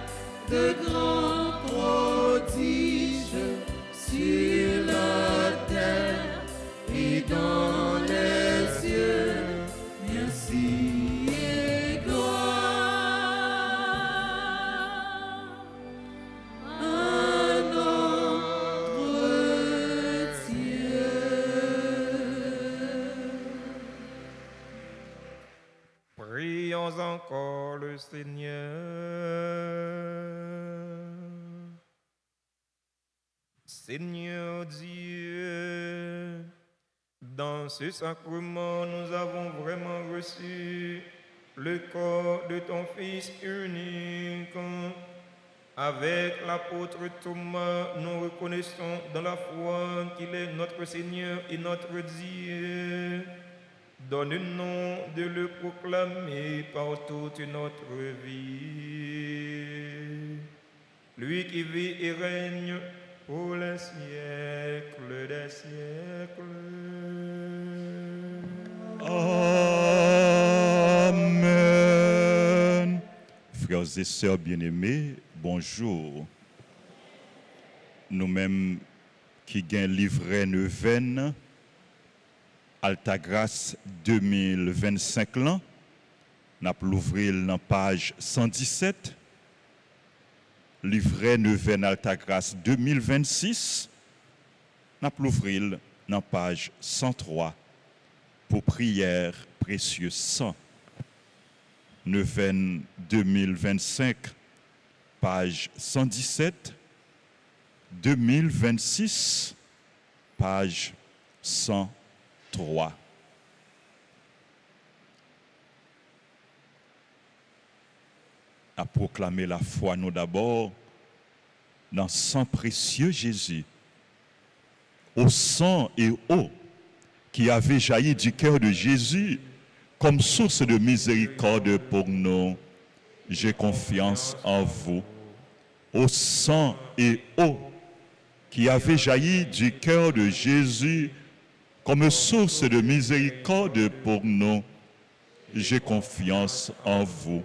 de grands prodiges sur la terre et dans les cieux. Merci et gloire à notre Dieu. Prions encore le Seigneur. Seigneur Dieu, dans ce sacrement, nous avons vraiment reçu le corps de ton Fils unique. Avec l'apôtre Thomas, nous reconnaissons dans la foi qu'il est notre Seigneur et notre Dieu. Donne-nous de le proclamer par toute notre vie. Lui qui vit et règne pour les siècles des siècles. Amen. Frères et sœurs bien-aimés, bonjour. nous-mêmes qui gagnons livret neuvaine, Altagrace 2025 là, nous allons l'ouvrir dans page 117. Livret neuvaine Altagrace 2026, nous allons l'ouvrir dans page 103 pour prière précieuse 100. Neuvaine 2025, page 117, 2026, page 103. À proclamer la foi, nous d'abord, dans sang précieux Jésus, au sang et eau qui avait jailli du cœur de Jésus comme source de miséricorde pour nous. J'ai confiance en vous. Au sang et eau qui avait jailli du cœur de Jésus comme source de miséricorde pour nous. J'ai confiance en vous.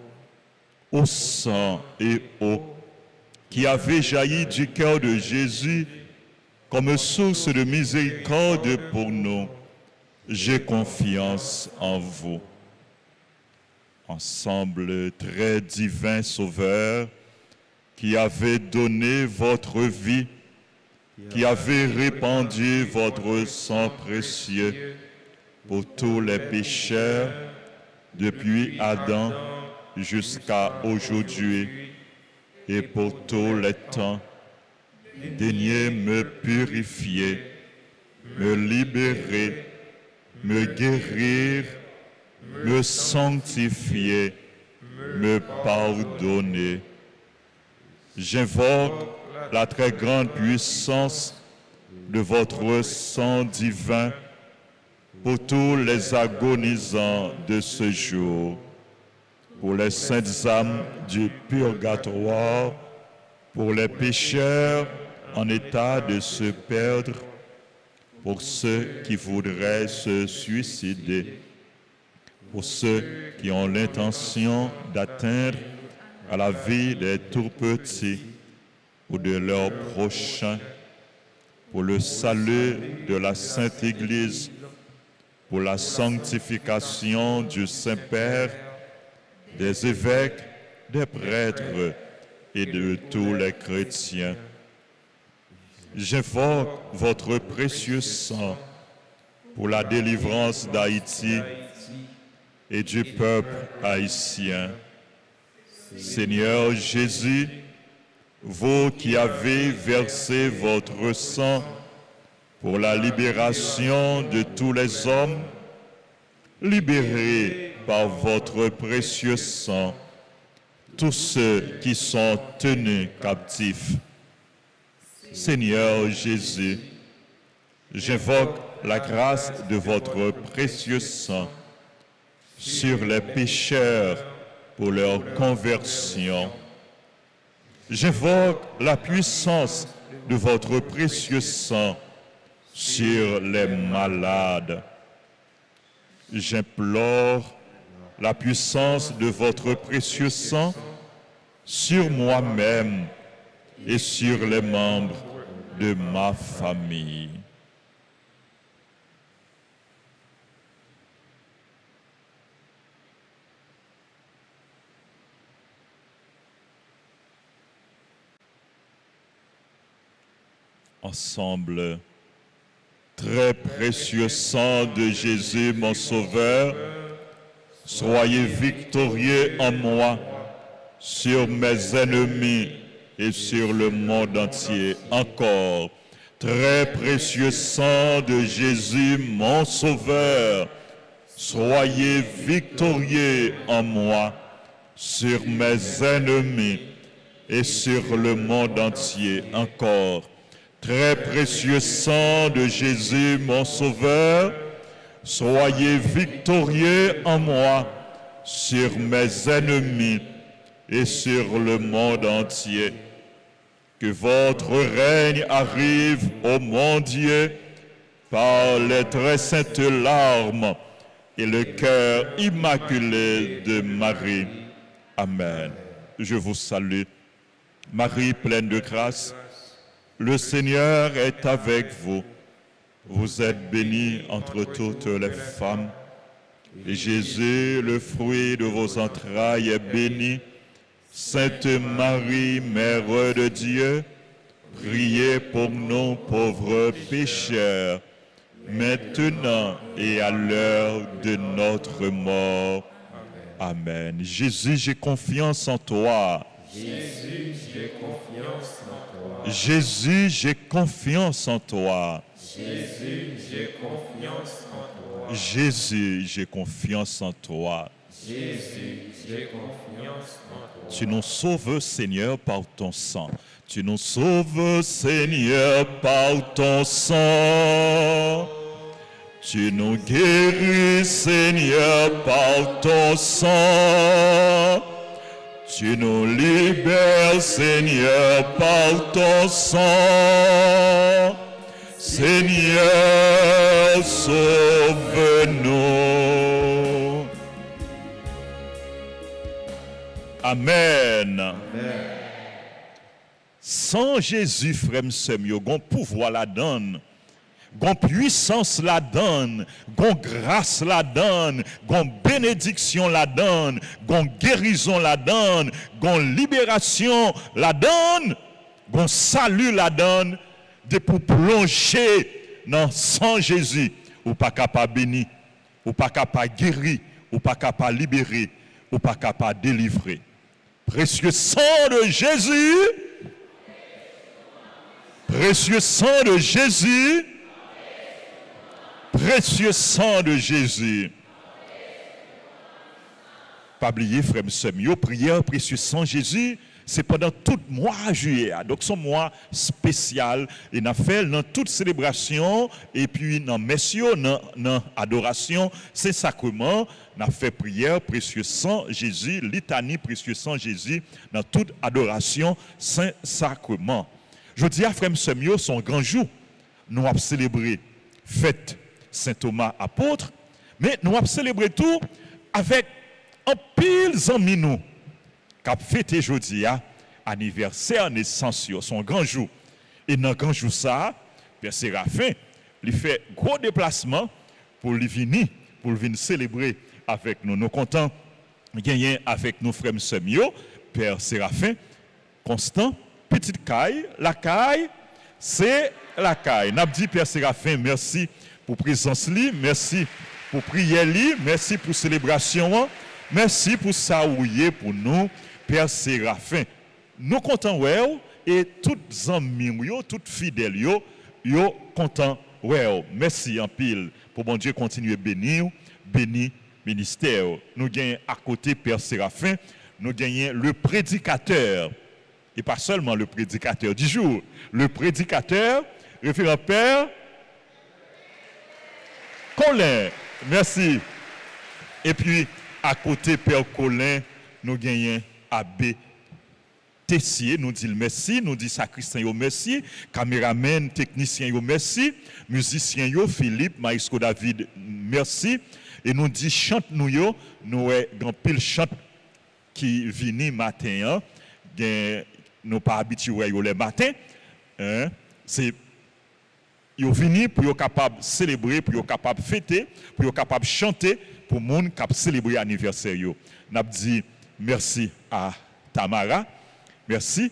Au sang et eau qui avait jailli du cœur de Jésus comme source de miséricorde pour nous. J'ai confiance en vous. Ensemble très divin Sauveur, qui avez donné votre vie, qui avez répandu votre sang précieux pour tous les pécheurs, depuis Adam jusqu'à aujourd'hui et pour tous les temps, daignez me purifier, me libérer, me guérir, me sanctifier, me pardonner. J'invoque la très grande puissance de votre sang divin pour tous les agonisants de ce jour, pour les saintes âmes du purgatoire, pour les pécheurs en état de se perdre, pour ceux qui voudraient se suicider, pour ceux qui ont l'intention d'atteindre à la vie des tout-petits ou de leurs prochains, pour le salut de la Sainte Église, pour la sanctification du Saint-Père, des évêques, des prêtres et de tous les chrétiens. J'invoque votre précieux sang pour la délivrance d'Haïti et du peuple haïtien. Seigneur Jésus, vous qui avez versé votre sang pour la libération de tous les hommes, libérez par votre précieux sang tous ceux qui sont tenus captifs. Seigneur Jésus, j'invoque la grâce de votre précieux sang sur les pécheurs pour leur conversion. J'invoque la puissance de votre précieux sang sur les malades. J'implore la puissance de votre précieux sang sur moi-même et sur les membres de ma famille. Ensemble, très précieux sang de Jésus, mon Sauveur, soyez victorieux en moi, sur mes ennemis et sur le monde entier. Encore, très précieux sang de Jésus, mon Sauveur, soyez victorieux en moi, sur mes ennemis et sur le monde entier. Encore, très précieux sang de Jésus, mon Sauveur, soyez victorieux en moi, sur mes ennemis et sur le monde entier. Que votre règne arrive, ô mon Dieu, par les très saintes larmes et le cœur immaculé de Marie. Amen. Je vous salue, Marie pleine de grâce. Le Seigneur est avec vous. Vous êtes bénie entre toutes les femmes. Et Jésus, le fruit de vos entrailles, est béni. Sainte Marie, Mère de Dieu, priez pour nous pauvres pécheurs, maintenant et à l'heure de notre mort. Amen. Jésus, j'ai confiance en toi. Jésus, j'ai confiance en toi. Jésus, j'ai confiance en toi. Jésus, j'ai confiance en toi. Jésus, j'ai confiance en toi. Jésus, j'ai confiance en toi. Tu nous sauves, Seigneur, par ton sang. Tu nous sauves, Seigneur, par ton sang. Tu nous guéris, Seigneur, par ton sang. Tu nous libères, Seigneur, par ton sang. Seigneur, sauve-nous. Amen. Sans Jésus, frère, il gon pouvoir la donne, gon puissance la donne, gon grâce la donne, gon bénédiction la donne, gon guérison la donne, gon libération la donne, gon salut la donne, de pour plonger dans sans Jésus, ou pas capable bénir, ou pas capable guérir, ou pas capable libérer, ou pas capable délivrer. Précieux sang de Jésus, précieux sang de Jésus, précieux sang de Jésus. Pas oublier, frère, sœur, prière, précieux sang Jésus, c'est pendant tout le mois de juillet. Donc, c'est un mois spécial. Et on a fait dans toute célébration, et puis dans messieurs, dans adoration, c'est sacrement. On a fait prière, précieux sang Jésus, litanie, précieux sang Jésus, dans toute adoration, saint sacrement. Je dis à frère Semio, son grand jour, nous avons célébré fête Saint Thomas apôtre, mais nous avons célébré tout avec un pile amis nous, qui a fêté aujourd'hui anniversaire naissance, son grand jour. Et dans le grand jour, ça, Père Séraphin, il fait gros déplacement pour venir célébrer avec nous. Nous comptons gagner avec nos frères Semio, Père Séraphin, Constant, petite caille, la caille, c'est la caille. N'a dit Père Séraphin, merci pour présence li, merci pour prière li, merci pour célébration, merci pour ça ouillé pour nous, Père Séraphin. Nous comptons ouais et toutes amis yo, toutes fidèles yo content ouais. Merci en pile pour bon Dieu continuer bénir ministère. Nous gagnons à côté Père Séraphin, nous gagnons le prédicateur. Et pas seulement le prédicateur du jour, le prédicateur, référent Père Colin. Merci. Et puis, à côté Père Colin, nous gagnons Abbé Tessier, nous dit merci, nous dit sacristain yo merci, caméraman, technicien yo merci, musicien yo Philippe, Maïsco David, merci. Et nous dit chante nous yo, nous avons pile chante qui vini matin, nous pas habitués le matin, c'est ils viennent pour être capable de célébrer, pour être capable de fêter, pour être capable de chanter, pour les gens qui célébrer l'anniversaire. Nous avons dit merci à Tamara, merci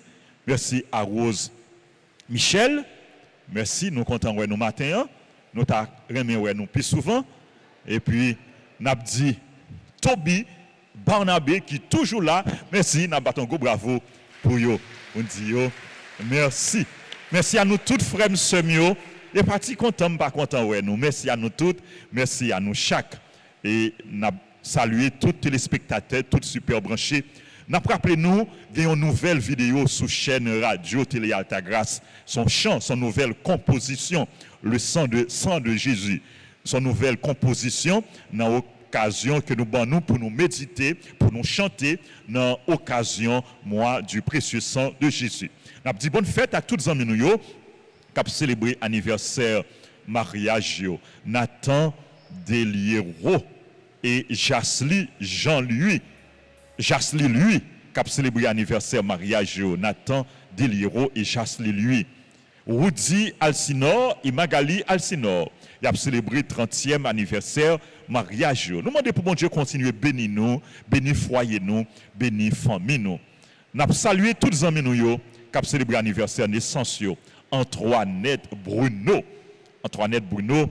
à Rose Michel, merci, nous comptons nous matin, nous avons nous plus souvent, et puis nous avons dit Toby Barnabé qui est toujours là, merci, nous avons un bravo pour eux. On dit merci. Merci à nous toutes, frères, sœurs. Et parti content, pas content, ouais, nous. Merci à nous toutes, merci à nous chaque. Et nous saluer tous les téléspectateurs, tous super branchés. Nous rappelez nous, il y a une nouvelle vidéo sur chaîne radio Télé Altagrace. Son chant, son nouvelle composition, le sang de Jésus. Son nouvelle composition, dans l'occasion que nous avons pour nous méditer, pour nous chanter, dans l'occasion, moi, du précieux sang de Jésus. Nous avons dit bonne fête à toutes les amis qui ont célébré l'anniversaire mariage. Nathan Delierot et Jasly Jean-Louis. Jasly lui, qui a célébré l'anniversaire mariage. Nathan Delierot et Jasly lui. Rudy Alcinor et Magali Alcinor. Ils ont célébré 30e anniversaire mariage. Nous demandons pour bon Dieu continuer bénir nous, bénir foyer nous, bénir famille nous. Nous avons salué tous les amis nous qui ont célébré l'anniversaire naissance. Antoinette Bruno. Antoinette Bruno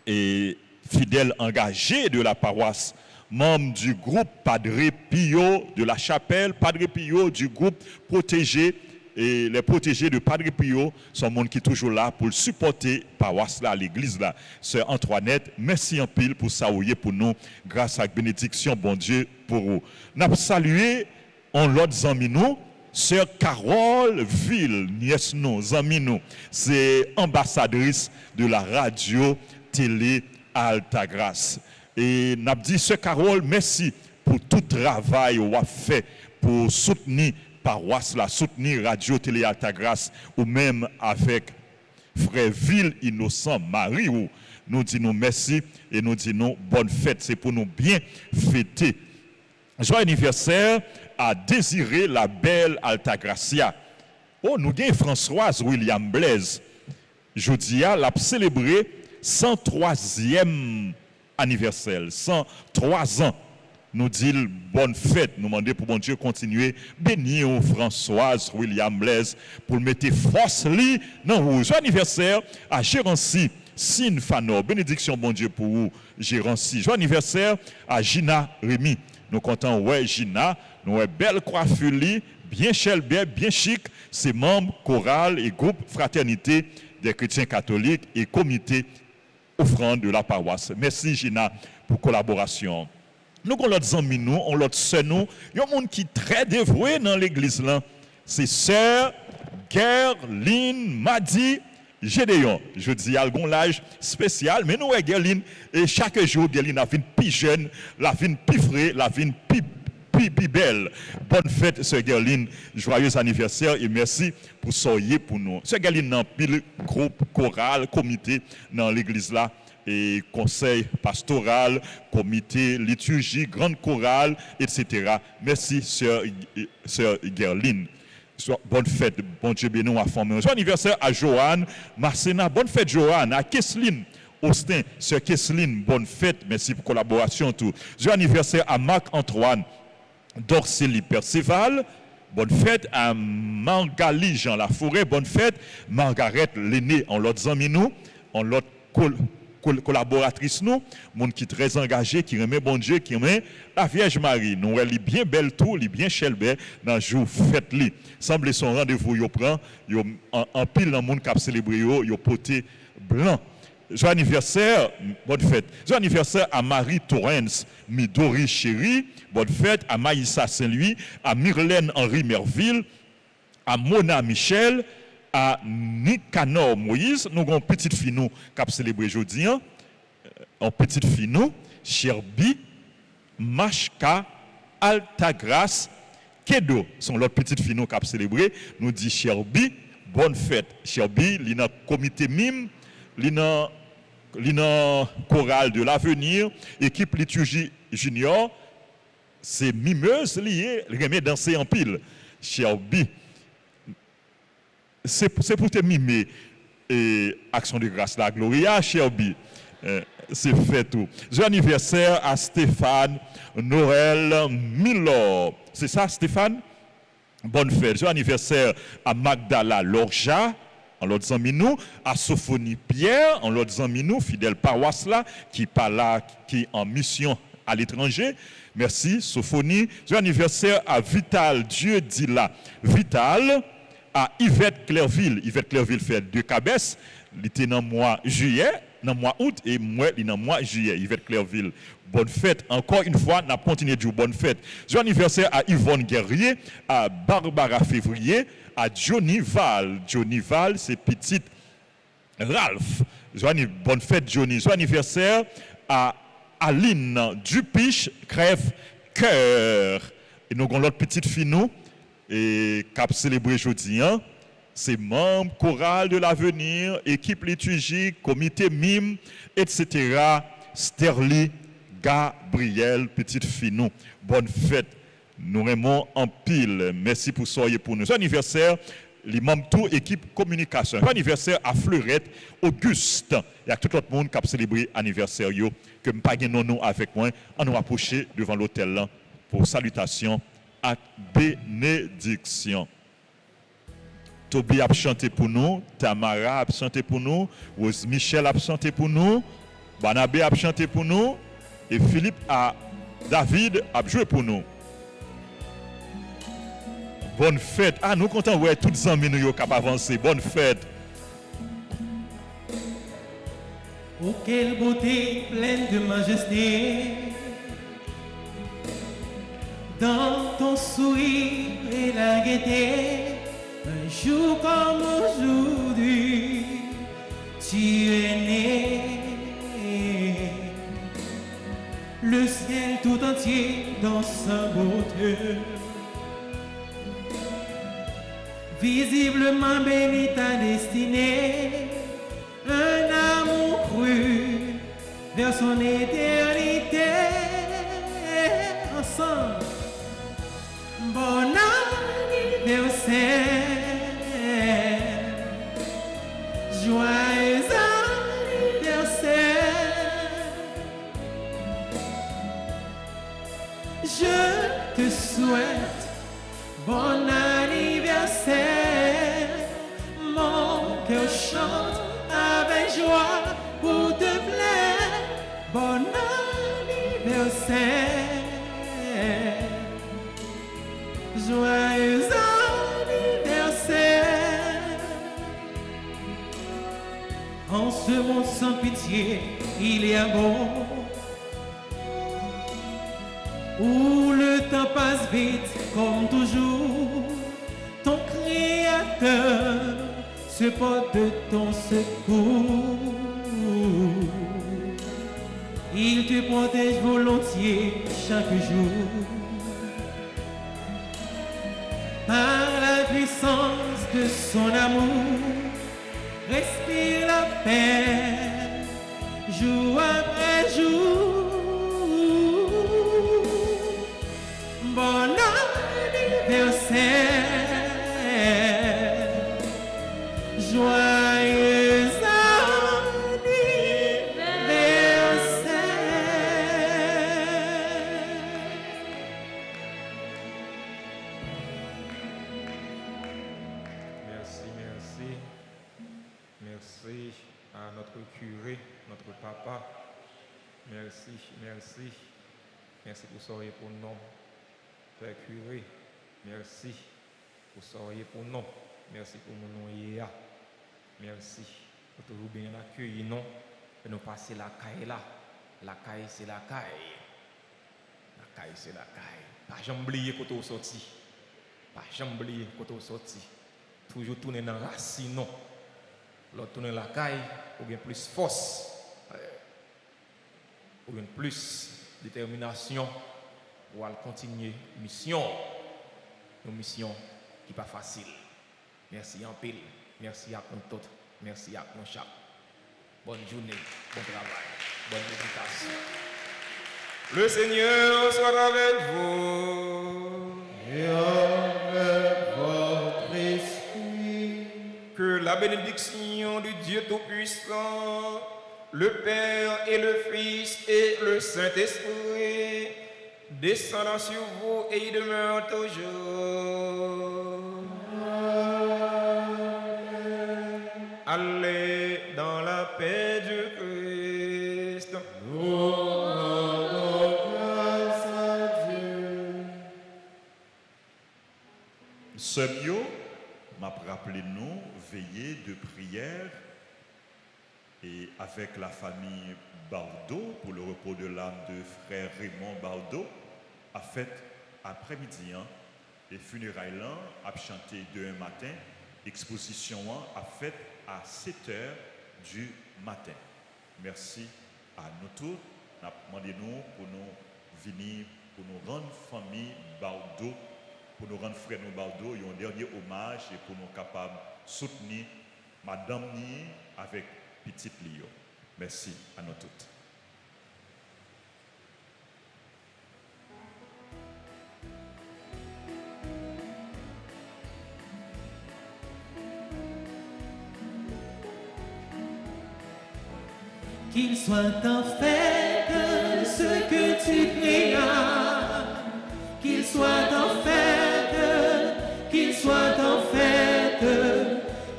est fidèle engagé de la paroisse, membre du groupe Padre Pio de la chapelle, Padre Pio du groupe protégé. Et les protégés de Padre Pio sont monde qui est toujours là pour supporter paroisse là, l'église là. Sœur Antoinette, merci en pile pour ça pour nous, grâce à la bénédiction, bon Dieu, pour vous. Nous avons salué en l'autre amis nous, Sœur Carole Ville, nièce nous, amis nous, c'est ambassadrice de la radio télé Altagrace. Et nous avons dit, Sœur Carole, merci pour tout travail qu'on a fait pour soutenir paroisse la soutenir Radio Télé Altagrace ou même avec frère Ville Innocent Marie où nous disons merci et nous disons bonne fête, c'est pour nous bien fêter. Joyeux anniversaire à Désiré la belle Altagracia. Oh, nous avons Françoise William Blaise. Jeudi a célébré 103e anniversaire, 103 ans. Nous disons bonne fête, nous demandons pour bon Dieu continuer bénir Françoise William Blaise pour mettre force li dans rouge. Anniversaire à Gérancy Sine Fanor, bénédiction bon Dieu pour vous Gérancy. Joyeux anniversaire à Gina Rémy. Nous comptons ouais Gina, nous ouais belle coiffure bien chelbert, bien chic, c'est membre choral et groupe fraternité des chrétiens catholiques et comité offrande de la paroisse. Merci Gina pour collaboration. Nous avons l'autre amis, nous, on l'autre sœur, nous. Il y a un monde qui est très dévoué dans l'église là. C'est sœur Gerline Madi Gédéon. Je dis, elle a l'âge spécial, mais nous, Gerline, et chaque jour, Gerline a vu plus jeune, la vie plus frais, la vie plus belle. Bonne fête, sœur Gerline. Joyeux anniversaire et merci pour soyez pour nous. Sœur Gerline, dans pile groupe choral, comité dans l'église là. Et conseil pastoral, comité, liturgie, grande chorale, etc. Merci, sœur Gerline. Bonne fête, bon Dieu béni à former. Joyeux anniversaire à Joanne Marcena. Bonne fête, Joanne. À Kesseline Austin, sœur Kesseline, bonne fête. Merci pour la collaboration. Tout. Joyeux anniversaire à Marc-Antoine Dorcely Perceval. Bonne fête à Margali Jean Laforêt. Bonne fête. Margaret Lenné, en l'autre amis nous, en l'autre collaboratrice nous, monde qui est très engagé, qui remet bon Dieu, qui remet la Vierge Marie. Nous elle est bien belle tout, elle est bien chelbert dans jour fête li. Semble son rendez-vous yo prend, yo en pile dans monde qui a célébré yo poté blanc. Joyeux anniversaire, bonne fête. Joyeux anniversaire à Marie Torrens Midori Chéri, bonne fête à Maïssa Saint-Louis, à Myrlène Henri Merville, à Mona Michel, à Nicanor Moïse. Nous avons une petite fille nous qui a célébré aujourd'hui. En petite fille nous, Cherbi, Machka, Altagrace, Kedo. Sont leurs petites filles nous qui a célébré. Nous dit Cherbi, bonne fête. Cherbi, l'ina comité mime, l'ina chorale de l'avenir, équipe liturgie junior, c'est mimeuse liée, remet danser en pile. Cherbi. C'est pour te mimer et action de grâce la Gloria Cherbi. C'est fait tout. Joyeux anniversaire à Stéphane Noël Milor. C'est ça Stéphane? Bonne fête. Joyeux anniversaire à Magdala Lorja, en l'autre amis nous, à Sophonie Pierre, en l'autre amis nous, fidèle paroisse là, qui pas là, qui est en mission à l'étranger. Merci Sophonie. Joyeux anniversaire à Vital Dieu dit là. Vital à Yvette Clairville. Yvette Clairville fait 2 cabesses. Il était dans le mois juillet, dans le mois août, et moi, il est dans le mois juillet. Yvette Clairville. Bonne fête. Encore une fois, on a continué de dire bonne fête. Joyeux anniversaire à Yvonne Guerrier, à Barbara Février, à Johnny Val. Johnny Val, c'est petite Ralph. Bonne fête, Johnny. Joyeux anniversaire à Aline Dupiche, Crève Cœur. Et nous avons l'autre petite fille, nous. Et cap célébré aujourd'hui, hein? C'est membre choral de l'avenir, équipe liturgique, comité mime, etc. Sterling Gabriel, petite fille, nous. Bonne fête. Nous aimons en pile. Merci pour soyez pour nous. C'est anniversaire les membres tout équipe communication. Bon anniversaire à Fleurette, Auguste, et à tout le monde qui a célébré l'anniversaire, que je pas non avec moi, on nous approcher devant l'hôtel là pour salutation et bénédiction. Toby a chanté pour nous, Tamara a chanté pour nous, Rose Michel a chanté pour nous, Banabé a chanté pour nous, et David a joué pour nous. Bonne fête. Ah, nous comptons ouais toutes les amis nous cap avancer. Bonne fête. Oh, quelle beauté pleine de majesté. Dans ton sourire et la gaieté, un jour comme aujourd'hui, tu es né. Le ciel tout entier dans sa beauté. Visiblement béni ta destinée, un amour cru vers son éternité. Ensemble, bon anniversaire, joyeux anniversaire. Je te souhaite bon anniversaire, mon cœur chante avec joie pour te plaire. Bon anniversaire, joyeux anniversaire. En ce monde sans pitié, il y a bon, où le temps passe vite comme toujours. Ton Créateur se porte de ton secours. Il te protège volontiers chaque jour. Par la puissance de son amour, respire la paix, jour après jour. Bon anniversaire, joyeux Merci à notre curé, notre papa. Merci, merci. Merci pour sourire pour nous. Père curé, merci pour sourire pour nous. Merci pour mon nom hier. Merci pour toujours bien accueillir nous. Et nous passer la caille là. La caille, c'est la caille. La caille, c'est la caille. Pas jamais oublier quand on sorti. Pas jamais oublier quand on sorti. Toujours tourner dans la racine, non. L'autre tourner la caille, ou bien plus force, ou bien plus détermination pour aller continuer mission. Une mission qui n'est pas facile. Merci en pile. Merci à tout. Merci à mon chaque. Bonne journée, bon travail, bonne méditation. Le Seigneur soit avec vous. Et avec votre esprit. Que la bénédiction du Dieu Tout-Puissant, le Père et le Fils et le Saint-Esprit descendant sur vous et y demeure toujours. Amen. Allez dans la paix du Christ. Nous rendons grâce à Dieu. Sœur, m'a rappelé nous veiller de prière et avec la famille Bardot pour le repos de l'âme de frère Raymond Bardot a fait après-midi et funérailles a chanté demain matin, exposition a fait à 7h du matin. Merci à nous tous. Nous avons demandé nous pour nous venir, pour nous rendre famille Bardot, pour nous rendre frère nous Bardot, un dernier hommage et pour nous capables de soutenir Madame Ni avec petite Lio. Merci à nous toutes. qu'il soit en fait ce que tu créas, qu'il soit en fait, qu'il soit en fait,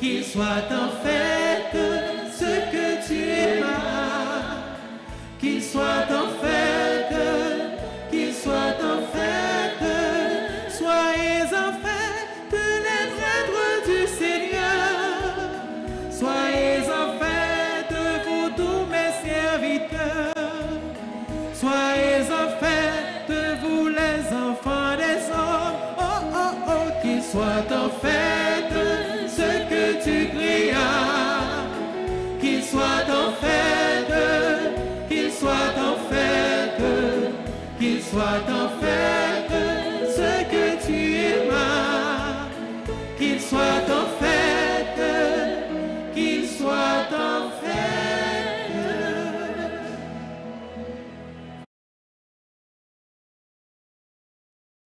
qu'il soit en fait ce que tu aimas, qu'il soit en fait, qu'il soit en fait, soyez en fait les prêtres du Seigneur, soyez en fait vous tous mes serviteurs, soyez en fait vous les enfants des hommes, oh oh oh, qu'il soit en fait